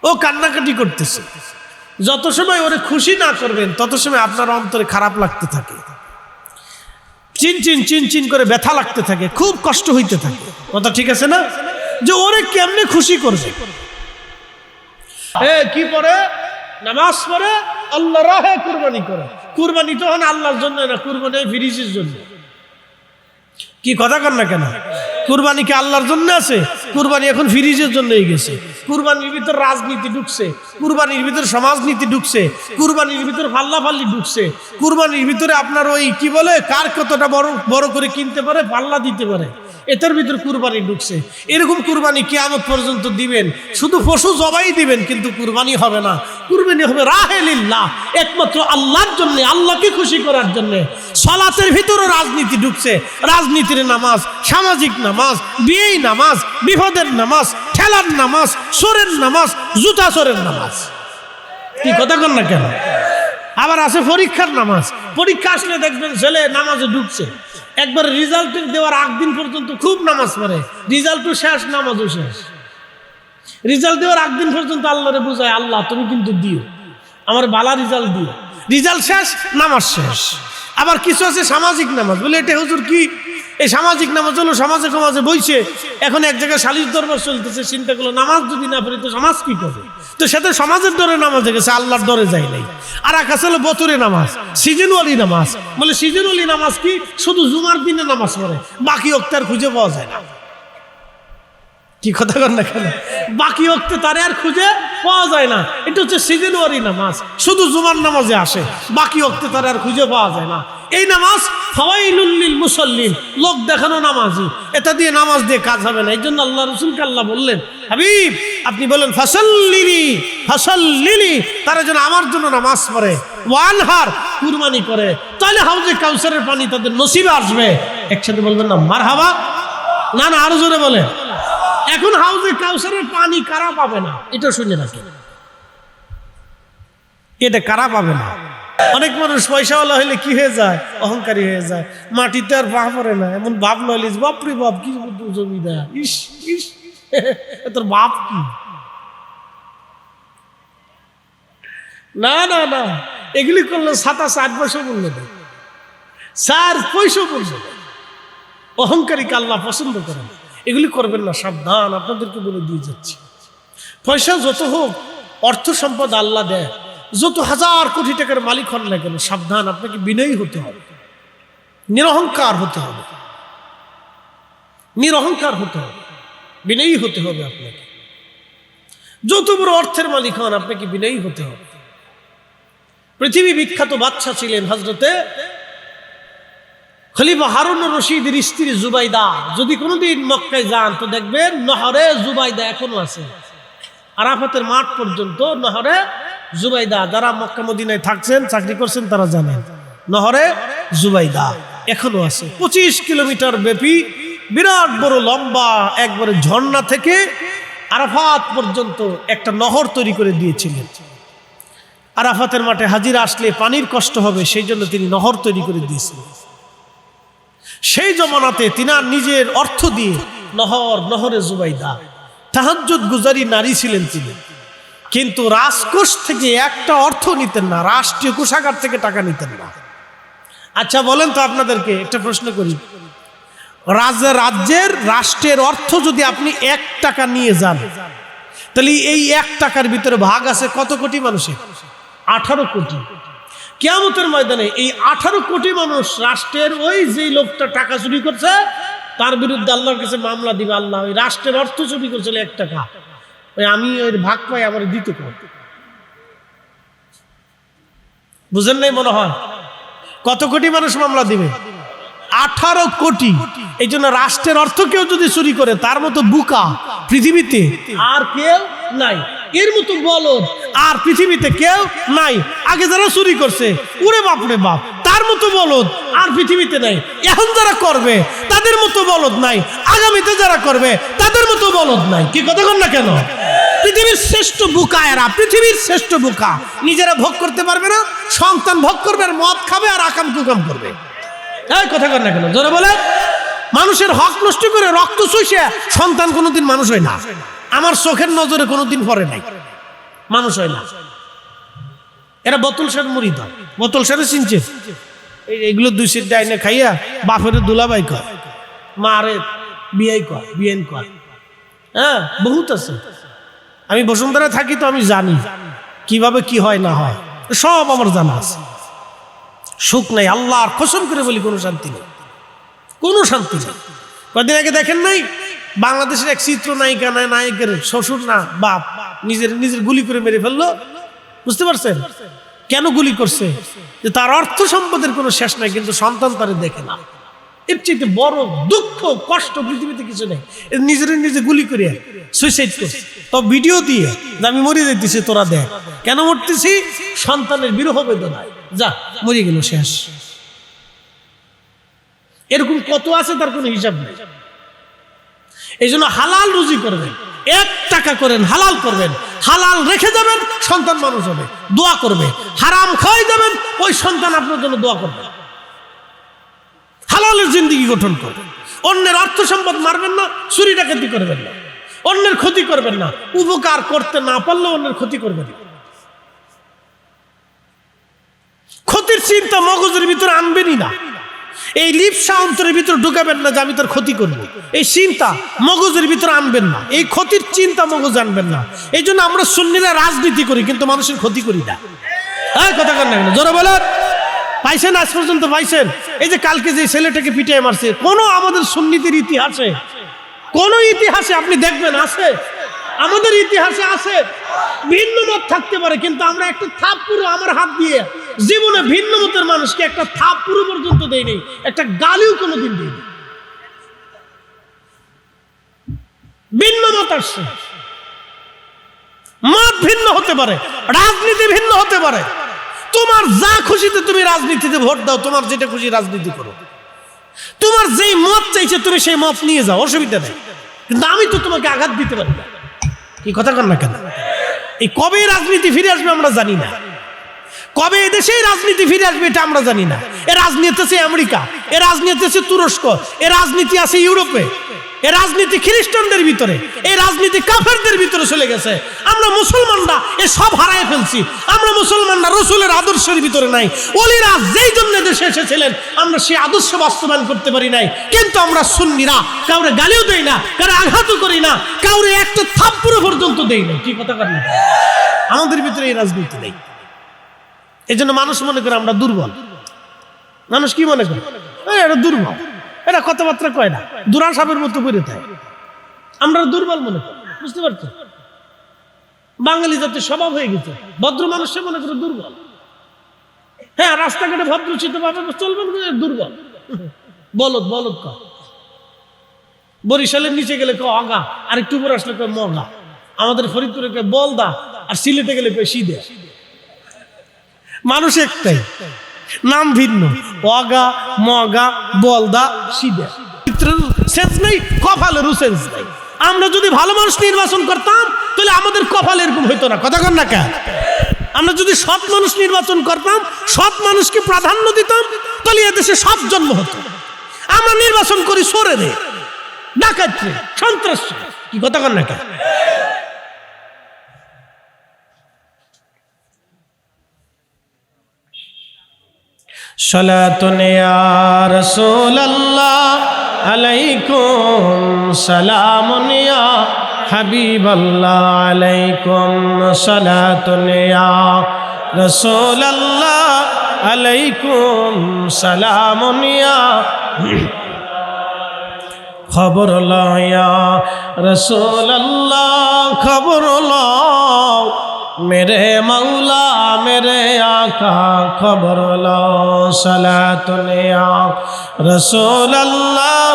ও কান্নাকাটি করতেছে, যত সময় ওরে খুশি না করবেন তত সময় আপনার অন্তরে খারাপ লাগতে থাকে, চিনচিন করে ব্যথা লাগতে থাকে, খুব কষ্ট হইতে থাকে, কথা ঠিক আছে না? যে ওরে কেমনে খুশি করবে। কি পরে? নামাজ পড়ে, আল্লাহ রাহে কুরবানি করে। কুরবানি তো হন আল্লাহর জন্য না, কুরবানি ফিরিসের জন্য। কি কথা কর না কেন? কুরবানি কি আল্লাহর জন্য আছে? কুরবানি এখন ফিরিজের জন্যই গেছে। কুরবানির ভিতর রাজনীতি ঢুকছে, কুরবানির ভিতর সমাজনীতি ঢুকছে, কুরবানির ভিতর ফাল্লাফাল্লি ঢুকছে, কুরবানির ভিতরে আপনার ওই কি বলে কার কতটা বড় করে কিনতে পারে, পাল্লা দিতে পারে, এটার ভিতর কুরবানি ঢুকছে। এরকম কুরবানি কিয়ামত পর্যন্ত দিবেন, শুধু পশু জবাই দিবেন কিন্তু কুরবানি হবে না। কুরবানি হবে রাহে লিল্লাহ, একমাত্র আল্লাহর জন্য, আল্লাহকে খুশি করার জন্য। সালাতের ভিতরে রাজনীতি ঢুকছে, রাজনীতির নামাজ, সামাজিক নামাজ, বিয়েই নামাজ, বিপদের নামাজ, ঠেলার নামাজ, চোরের নামাজ, জুতা চোরের নামাজ। কি কথা কন না কেন? আবার আছে পরীক্ষার নামাজ, পরীক্ষা আসলে দেখবেন ছেলে নামাজে ঢুকছে, একবার রেজাল্ট দেওয়ার আগ দিন পর্যন্ত খুব নামাজ পড়ে, রেজাল্টও শেষ, নামাজও শেষ। রেজাল্ট দেওয়ার আগ দিন পর্যন্ত আল্লাহরে বুঝায়, আল্লাহ তুমি কিন্তু দিও, আমার বালা রেজাল্ট দিও। রেজাল্ট শেষ, নামাজ শেষ। আবার কিছু আছে সামাজিক নামাজ, বলে এটা হুজুর কি? এই সামাজিক নামাজ হলো সমাজে সমাজে বইছে, এখন এক জায়গায় সালিশ দরবার চলতেছে, চিন্তা করলো নামাজ যদি না পড়ি তো সমাজ কি করবে, তো সেটা সমাজের ডরে নামাজে গেছে, আল্লাহর ডরে যায় নাই। আর আকাশ হলো বতরে নামাজ, সিজনওয়ালি নামাজ। বলে সিজনওয়ালি নামাজ কি? শুধু জুমার দিনে নামাজ পড়ে, বাকি ওক্ত আর খুঁজে পাওয়া যায় না। কি কথা কর না কেন? বাকি ওক্তে তারে আর খুঁজে পাওয়া যায় না। এটা হচ্ছে সিজনওয়ালি নামাজ, শুধু জুমার নামাজে আসে, বাকি ওক্তে তারে আর খুঁজে পাওয়া যায় না। এই নামাজ ফাওয়াইলুল লিল মুসাল্লিন, লোক দেখানো নামাজি, এটা দিয়ে নামাজ দিয়ে কাজ হবে না। এই জন্য আল্লাহ রাসূলকে আল্লাহ বললেন, হাবিব আপনি বলেন ফাসাল্লিলি ফাসাল্লিলি, তারা যেন আমার জন্য নামাজ পড়ে, ওয়ানহার কুরবানি করে, তাহলে হাউজে কাউসারের পানি তাদের নসিবে আসবে। একসাথে বলবেন না মারহাবা? না না, আরো জোরে বলে। এখন হাউজে কাউসারের পানি কারা পাবে না? এটা শুনে রাখেন, এটা কারা পাবে না? অনেক মানুষ পয়সাওয়ালা হইলে কি হয়ে যায়? অহংকারী হয়ে যায়, মাটিতে আর পা পড়ে না, এমন বাপ নইলিস, বাপরে বাপ কি জমিদার, ইস ইস তোর বাপ কি? না না না, এগুলি করলে 7-8 পয়সা মূল্য দেয়, 4 পয়সা মূল্য দেয়। অহংকারীকে আল্লাহ পছন্দ করেন, এগুলি করবেন না, সাবধান। আপনাদেরকে বলে দিয়ে যাচ্ছি, পয়সা যত হোক, অর্থ সম্পদ আল্লাহ দেয়, যত হাজার কোটি টাকার মালিক হন না কেন, সাবধান, আপনাকে বিনয়ী হতে হবে, নিরহংকার হতে হবে, নিরহংকার হতে হবে, বিনয়ী হতে হবে আপনাকে। যত বড় অর্থের মালিক হন, আপনাকে বিনয়ী হতে হবে। পৃথিবী বিখ্যাত বাদশা ছিলেন হযরতে খলিফা হারুন রশিদের স্ত্রী জুবাইদা। যদি কোনোদিন মক্কায় যান তো দেখবেন নহরে জুবাইদা এখনো আছে, আরাফাতের মাঠ পর্যন্ত নহরে জুবাইদা। যারা মক্কা মদিনায় থাকছেন, চাকরি করছেন, তারা জানেন নহরে জুবাইদা এখনো আছে। 25 কিলোমিটার ব্যাপী বিরাট বড় লম্বা একবারে ঝর্ণা থেকে আরাফাত পর্যন্ত একটা নহর তৈরি করে দিয়েছিলেন। আরাফাতের মাঠে হাজিরা আসলে পানির কষ্ট হবে, সেই জন্য তিনি নহর তৈরি করে দিয়েছিলেন। সেই জমানাতে তিনার নিজের অর্থ দিয়ে নহরে জুবাইদা, তাহাজ্জুদ গুজারি নারী ছিলেন তিনি, কিন্তু রাজকোষ থেকে একটা অর্থ নিতেন না, রাষ্ট্রীয় কোষাগার থেকে টাকা নিতেন না। আচ্ছা বলেন তো, আপনাদেরকে একটা প্রশ্ন করি, রাষ্ট্রের অর্থ যদি আপনি 1 টাকা নিয়ে যান, তাহলে এই 1 টাকার ভিতরে ভাগ আছে কত কোটি মানুষের? 18 কোটি। কিয়ামতের ময়দানে এই 18 কোটি মানুষ রাষ্ট্রের ওই যে লোকটা টাকা চুরি করছে তার বিরুদ্ধে আল্লাহর কাছে মামলা দিবে। আল্লাহ ওই রাষ্ট্রের অর্থ চুরি করছিল 1 টাকা, ওই আমি ওই ভাগ পাই, আমার দিতে কর। বুঝেন নাই মনে হয়? কত কোটি মানুষ মামলা দিবে? 18 কোটি। এই জন্য রাষ্ট্রের অর্থ কেউ যদি চুরি করে, তার মতো বুকা পৃথিবীতে আর কেউ নাই, এর মতো বলদ আর পৃথিবীতে কেউ নাই। আগে যারা চুরি করছে, ওরে বাপ রে বাপ, তার মতো বলদ আর পৃথিবীতে নাই। এখন যারা করবে তাদের মতো বলদ নাই, আগামীতে যারা করবে তাদের মতো বলদ নাই। কি কথা কন না কেন? পৃথিবীর শ্রেষ্ঠ বুকা এরা, পৃথিবীর শ্রেষ্ঠ বুকা। নিজেরা ভোগ করতে পারবে না, সন্তান ভোগ করবে, আর মদ খাবে, আর আকাম কুকাম করবে। এই কথা কন না কেন? জোরে বলে। মানুষের হক নষ্ট করে রক্ত চুষে সন্তান কোনোদিন মানুষ হয় না। আমার চোখের নজরে কোনোদিন পড়ে নাই, মানুষ হয় না। এরা বোতল সার মুড়ি দাও, বোতল সারে চিনছে, এইগুলো 2 সিট ডাইনে খাইয়া বাপের দুলাবাই কয়, মারে বিয়াই কয়, বিয়েন কয়। হ্যাঁ, বহুত আছে। আমি বসুন্ধরা থাকি তো আমি জানি কিভাবে কি হয় না হয়, সব আমার জানা আছে। সুখ নাই, আল্লাহর কসম করে বলি, কোনো শান্তি নেই, কোনো শান্তি নেই। কদিন আগে দেখেন নাই, বাংলাদেশের এক চিত্র নায়িকা নায়কের শ্বশুর না বাপ নিজের গুলি করে মেরে ফেললো। বুঝতে পারছেন কেন গুলি করছে? যে তার অর্থ সম্পদের কোনো শেষ নাই, কিন্তু সন্তান তারে দেখে না। এর চাইতে বড় দুঃখ কষ্ট পৃথিবীতে কিছু নেই। নিজে গুলি করে সুইসাইড করছে, তো ভিডিও দিয়ে যে আমি মরে যাইতেছি, তোরা দেখ। কেন মরতেছি? সন্তানের বিরহ বেদনায়। যা মরে গেল, শেষ। এরকম কত আছে তার কোনো হিসাব নেই। এই জন্য হালাল রুজি করবেন, 1 টাকা করেন হালাল করবেন, হালাল রেখে যাবেন, সন্তান মানুষ হবে, দোয়া করবে। হারাম খাওয়াই যাবেন, ওই সন্তান আপনার জন্য দোয়া করবে। হালালের জিন্দেগি গঠন করবেন। অন্যের অর্থ সম্পদ মারবেন না, চুরি ডাকাতি করবেন না, অন্যের ক্ষতি করবেন না, উপকার করতে না পারলেও অন্যের ক্ষতি করবেন না। ক্ষতির চিন্তা মগজের ভিতরে আনবেনই না। এই লিপসা অন্তরের ভিতরে ঢুকাবেন না যে আমি তার ক্ষতি করবো, এই চিন্তা মগজের ভিতরে আনবেন না, এই ক্ষতির চিন্তা মগজ আনবেন না। এই জন্য আমরা সুন্নিরা রাজনীতি করি কিন্তু মানুষের ক্ষতি করি না। হ্যাঁ, কথা কন না, জোরে বলেন। পাইছেন আজ পর্যন্ত পাইছেন? এই যে কালকে যে ছেলেটাকে পিটিয়ে মারছে, কোনো আমাদের সুন্নিদের ইতিহাসে, কোন ইতিহাসে আপনি দেখবেন আছে? আমাদের ইতিহাসে আছে। ভিন্ন মত থাকতে পারে কিন্তু আমরা একটা থাপ্পড় আমার হাত দিয়ে জীবনে ভিন্ন মতের মানুষকে একটা থাপ্পড় পর্যন্ত দেই নেই, একটা গালিও কোনোদিন দিইনি। ভিন্ন মত আসছে, মত ভিন্ন হতে পারে, রাজনীতি ভিন্ন হতে পারে। তোমার যা খুশিতে তুমি রাজনীতিতে ভোট দাও, তোমার যেটা খুশি রাজনীতি করো, তোমার যেই মত চাইছে তুমি সেই মত নিয়ে যাও, অসুবিধা নেই। কিন্তু আমি তো তোমাকে আঘাত দিতে পারি না। কি কথা কন না কেন? এই কবে রাজনীতি ফিরে আসবে আমরা জানি না, কবে এদেশেই রাজনীতি ফিরে আসবে এটা আমরা জানি না। এ রাজনীতি আছে আমেরিকা, এ রাজনীতি আছে তুরস্ক, এ রাজনীতি আছে ইউরোপে, এ রাজনীতি খ্রিস্টানদের ভিতরে, এই রাজনীতি কাফেরদের ভিতরে চলে গেছে। আমরা মুসলমানরা এ সব হারায় ফেলছি। আমরা মুসলমানরা রসুলের আদর্শের ভিতরে নাই। ওলিরা যেই জন্য দেশে এসেছিলেন আমরা সেই আদর্শ বাস্তবায়ন করতে পারি নাই। কিন্তু আমরা সুন্নিরা কাউরে গালিও দেই না, কাউরে আঘাতও করি না, কাউরে একটা থাপ্পড় পর্যন্ত দেই না। কি কথা কন না? আমাদের ভিতরে এই রাজনীতি নেই। এই জন্য মানুষ মনে করে আমরা দুর্বল। মানুষ কি মনে করে? এটা দুর্বল, এটা কথাবার্তা কয় না, দুরান সাপের মতো করে থাকে। আমরা দুর্বল মনে করি, বুঝতে পারছো? বাঙালি জাতির স্বভাব হয়ে গেছে, ভদ্র মানুষে মনে করে দুর্বল। হ্যাঁ, রাস্তাঘাটে ভদ্রচিত ভাবে চলবেন, দুর্বল, বলদ বলদ কয়। বরিশালের নিচে গেলে কয় অগা, আর একটু উপরে আসলে কয় মগা। আমাদের ফরিদপুরে কয় বলদা, আর সিলেটে গেলে কয় সিদে। মানুষ একটাই, নাম ভিন্ন, অগা মগা বলদা সিদে। সেন্স নেই, কপালেরও সেন্স নেই। আমরা যদি ভালো মানুষ নির্বাচন করতাম তাহলে আমাদের কপাল এরকম হইতো না। কথা কন না কেন? আমরা যদি সৎ মানুষ নির্বাচন করতাম, সৎ মানুষকে প্রাধান্য দিতাম, তাহলে এদেশে সব জন্ম হতো। আমরা নির্বাচন করি চোরেরে, ডাকাতরে, সন্ত্রাসী। কি কথা কন না কেন? সালাতুন ইয়া রাসূলুল্লাহ আলাইকুম সালামুন ইয়া হাবিবাল্লাহ আলাইকুম সালাতুন ইয়া রাসূলুল্লাহ আলাইকুম সালামুন ইয়া খবর লও ইয়া রাসূলুল্লাহ খবর লও मेरे मौला मेरे आका खबर लो सलातुन या रसूल अल्लाह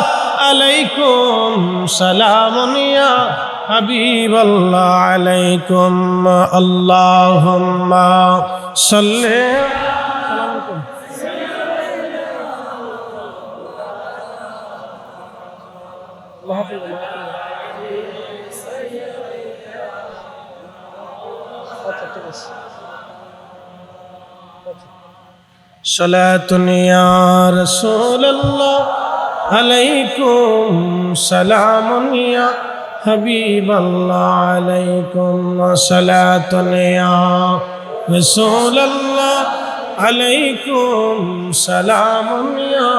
अलैकुम सलामुन या हबीब अल्लाह अलैकुम अल्लाहुम्मा सल्ले सलातुन या रसूलल्लाह अलैकुम सलामुन या हबीबल्लाह अलैकुम सलातुन या रसूलल्लाह अलैकुम सलामुन या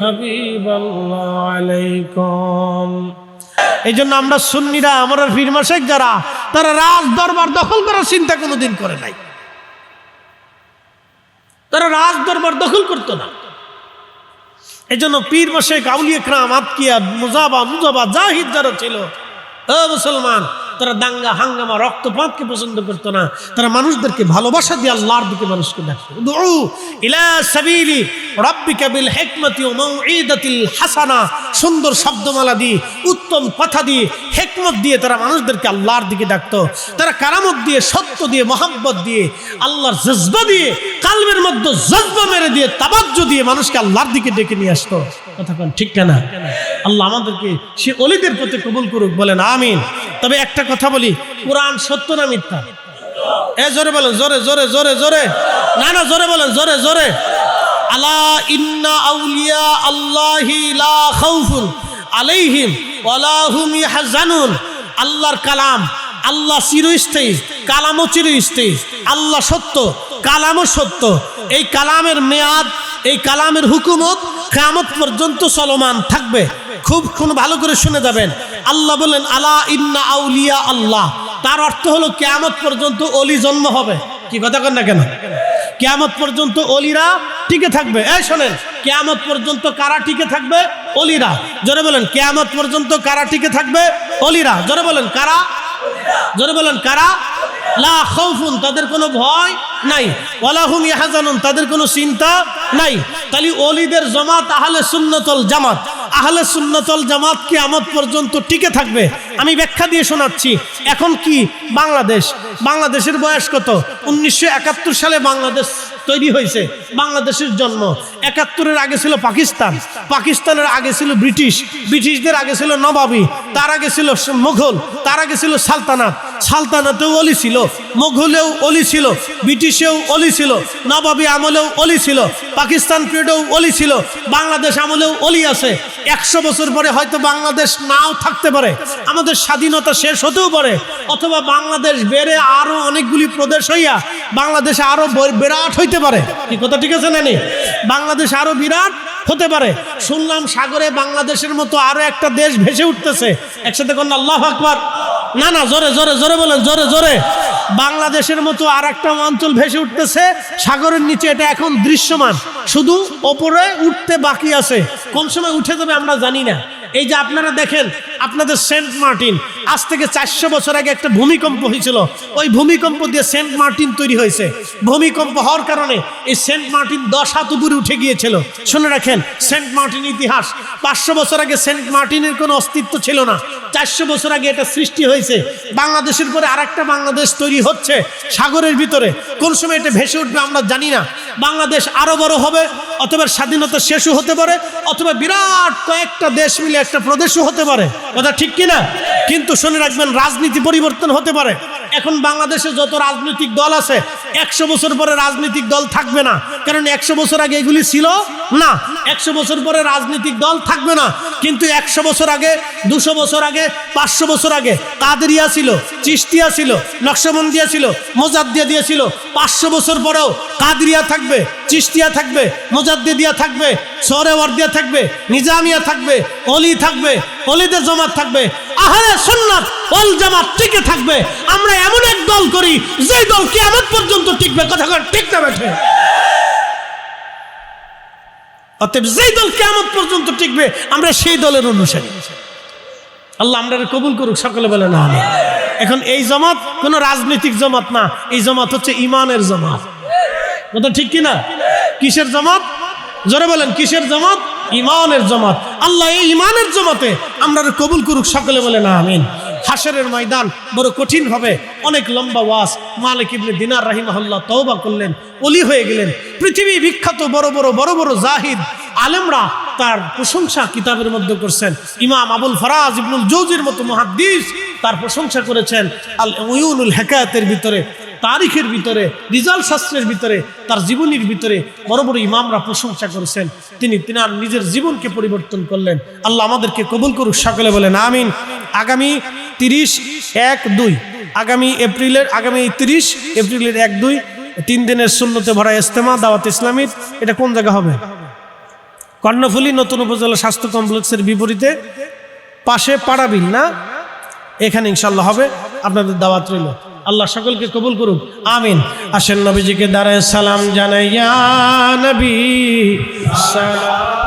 हबीबल्लाह अलैकुम। এই জন্য আমরা সুন্নিরা, আমরা পীর মাশায়েখ যারা, তারা রাজ দরবার দখল করার চিন্তা কোনোদিন করে নাই। তারা রাজ দরবার দখল করতো না। এই জন্য পীর মাশায়েখ আউলিয়া کرام আতকিয়া মুজাবা জাহিদ যারা ছিল, ও মুসলমান, তারা দাঙ্গা হাঙ্গামা রক্তপাতকে পছন্দ করতো না। তারা মানুষদেরকে ভালোবাসা দিয়ে আল্লাহর দিকে মানুষকে ডাকতো। উদউ ইলা সাবিলি রাব্বিকা বিল হিকমাতি ওয়া মাউঈদাতিল হাসানা, সুন্দর শব্দমালা দিয়ে, উত্তম কথা দিয়ে, হিকমত দিয়ে তারা মানুষদেরকে আল্লাহর দিকে ডাকতো, তারা কারামত দিয়ে, সত্য দিয়ে, মহব্বত দিয়ে, আল্লাহর জজবা দিয়ে, কালবের মধ্যে জজবা মেরে দিয়ে, তাবাজ্জু দিয়ে মানুষকে আল্লাহর দিকে ডেকে নিয়ে আসতো। কথা বলেন ঠিক না? আল্লাহ আমাদেরকে সে ওলিদের প্রতি কবুল করুক, বলেন আমিন। তবে একটা কথা বলি, কোরআন সত্য না মিথ্যা? জোরে বলেন, জোরে জোরে জোরে জোরে, না জোরে বলেন, জোরে জোরে। আলা ইন্না আউলিয়া আল্লাহি লা খাউফুন আলাইহিম ওয়ালা হুম ইয়াহজানুন। আল্লাহর কালাম, আল্লাহ চিরস্থায়ী, কালামও চিরস্থায়ী। আল্লাহ সত্য, কালামও সত্য। এই কালামের মেয়াদ, এই কালামের হুকুমত কিয়ামত পর্যন্ত চলমান থাকবে। খুব ভালো করে শুনে যাবেন। আল্লাহ বলেন আলা ইন্না আউলিয়া আল্লাহ, তার অর্থ হলো কিয়ামত পর্যন্ত ওলি জন্ম হবে। কি কথা কন না কেন? কিয়ামত পর্যন্ত ওলিরা টিকে থাকবে। এই শোনেন, কিয়ামত পর্যন্ত কারা টিকে থাকবে? ওলিরা। জোরে বলেন, কিয়ামত পর্যন্ত কারা টিকে থাকবে? ওলিরা। জোরে বলেন, কারা? জোরে বলেন, কারা? লা খাউফুন, তাদের কোনো ভয় নাই, ওয়ালা হুম ইয়াহজানুন, তাদের কোনো চিন্তা নাই। তাহলে ওলিদের জামাত আহলে সুন্নাতুল জামাত, আহলে সুন্নাতুল জামাত কিয়ামত পর্যন্ত টিকে থাকবে। আমি ব্যাখ্যা দিয়ে শোনাচ্ছি। এখন কি বাংলাদেশের বয়স কত? 1971 সালে বাংলাদেশ তৈরি হয়েছে, বাংলাদেশের জন্ম। 71-এর আগে ছিল পাকিস্তান, পাকিস্তানের আগে ছিল ব্রিটিশ, ব্রিটিশদের আগে ছিল নবাবী, তার আগে ছিল মুঘল, তার আগে ছিল সালতানাত, সালতানাতেও অলি ছিল, মুঘলেও অলি ছিল, ব্রিটিশেও অলি ছিল, নবাবী আমলেও অলি ছিল, পাকিস্তান পিরিয়ডেও অলি ছিল, বাংলাদেশ আমলেও অলি আছে। 100 বছর পরে হয়তো বাংলাদেশ নাও থাকতে পারে, আমাদের স্বাধীনতা শেষ হতেও পারে, অথবা বাংলাদেশ বেড়ে আরো অনেকগুলি প্রদেশ হইয়া বাংলাদেশ আরো বিরাট হইতে পারে। কি কথা ঠিক আছে না? বাংলাদেশ আরো বিরাট হতে পারে। শুনলাম সাগরে বাংলাদেশের মতো আরো একটা দেশ ভেসে উঠতেছে। একসাথে কোন আল্লাহু আকবার। না জোরে জোরে জোরে বলেন, জোরে জোরে। বাংলাদেশের মতো আর একটা অঞ্চল ভেসে উঠতেছে সাগরের নিচে। এটা এখন দৃশ্যমান, শুধু ওপরে উঠতে বাকি আছে। কোন সময় উঠে যাবে আমরা জানি না। এই যে আপনারা দেখেন, আপনাদের সেন্ট মার্টিন, আজ থেকে 400 বছর আগে একটা ভূমিকম্প হয়েছিল। ওই ভূমিকম্প দিয়ে সেন্ট মার্টিন তৈরি হয়েছে। ভূমিকম্প হওয়ার কারণে এই সেন্ট মার্টিন 10 হাত উপরে উঠে গিয়েছিল। শুনে রাখেন, সেন্ট মার্টিন ইতিহাস। 500 বছর আগে সেন্ট মার্টিনের কোনো অস্তিত্ব ছিল না। 400 বছর আগে এটা সৃষ্টি হয়েছে। বাংলাদেশের পরে আরেকটা বাংলাদেশ তৈরি হচ্ছে সাগরের ভিতরে। কোন সময় এটা ভেসে উঠবে আমরা জানি না। বাংলাদেশ আরো বড় হবে, অথবা স্বাধীনতা শেষও হতে পারে, অথবা বিরাট কয়েকটা দেশ মিলে একটা প্রদেশও হতে পারে। কথা ঠিক কিনা? কিন্তু শুনে রাখবেন, রাজনীতি পরিবর্তন হতে পারে। এখন বাংলাদেশে যত রাজনৈতিক দল আছে, 100 বছর পরে রাজনৈতিক দল থাকবে না। কারণ 100 বছর আগে এগুলি ছিল না। 100 বছর পরে রাজনৈতিক দল থাকবে না। কিন্তু 100 বছর আগে, 200 বছর আগে, 500 বছর আগে কাদেরিয়া ছিল, চিশতিয়া ছিল, নকশবন্দিয়া ছিল, মোজাদ্দিদিয়া ছিল। 500 বছর পরেও কাদেরিয়া থাকবে, চিশতিয়া থাকবে, মোজাদ্দিদিয়া থাকবে, সোহরাওয়ার্দিয়া থাকবে, নিজামিয়া থাকবে, অলি থাকবে, অলিদের জামাত থাকবে, আহলে সুন্নাত ওয়াল জামাত টিকে থাকবে। আমরা এমন এক দল করি যে দল কিয়ামত পর্যন্ত টিকবে। কথা ঠিক না বেঠে? অতএব যে দল কিয়ামত পর্যন্ত টিকবে, আমরা সেই দলের অনুসারী। আল্লাহ আমরা কবুল করুক, সকলে বলে না আমিন। এখন এই জামাত কোনো রাজনৈতিক জামাত না, এই জামাত হচ্ছে ঈমানের জামাত। কথা ঠিক কিনা? কিসের জামাত? জোরে বলেন, কিসের জামাত? ঈমানের জামাত। আল্লাহ এই ঈমানের জামাতে আমরা কবুল করুক, সকলে বলে না আমিন। হাশরের ময়দান বড় কঠিন হবে। অনেক লম্বা ওয়াজ। মালিক ইবনে দিনার রাহিমাহুল্লাহ তওবা করলেন, ওলি হয়ে গেলেন। পৃথিবী বিখ্যাত বড় বড় জাহিদ আলেমরা তার প্রশংসা কিতাবের মধ্যে করছেন। ইমাম আবুল ফরাজ ইবনুল জৌজির মতো মুহাদ্দিস তার প্রশংসা করেছেন। আল উয়ুনুল হিকায়াতের ভিতরে, তারিখের ভিতরে, রিজাল শাস্ত্রের ভিতরে, তার জীবনীর ভিতরে বড় বড় ইমামরা প্রশংসা করেছেন। তিনি তিনার নিজের জীবনকে পরিবর্তন করলেন। আল্লাহ আমাদেরকে কবুল করুক, সকলে বলেন আমিন। আগামী 30/1/2 আগামী 30 এপ্রিলের 1-2 3 দিনের সুন্নতে ভরা ইজতেমা দাওয়াত ইসলামীর। এটা কোন জায়গা হবে? কর্ণফুলী নতুন উপজেলা স্বাস্থ্য কমপ্লেক্সের বিপরীতে, পাশে পাড়াবিল না, এখানে ইনশাল্লাহ হবে। আপনাদের দাওয়াত রইল। আল্লাহ সকলকে কবুল করুক, আমিন। আসেন নবীজিকে দাঁড়ায় সালাম জানাই, ইয়া নবী সালাম।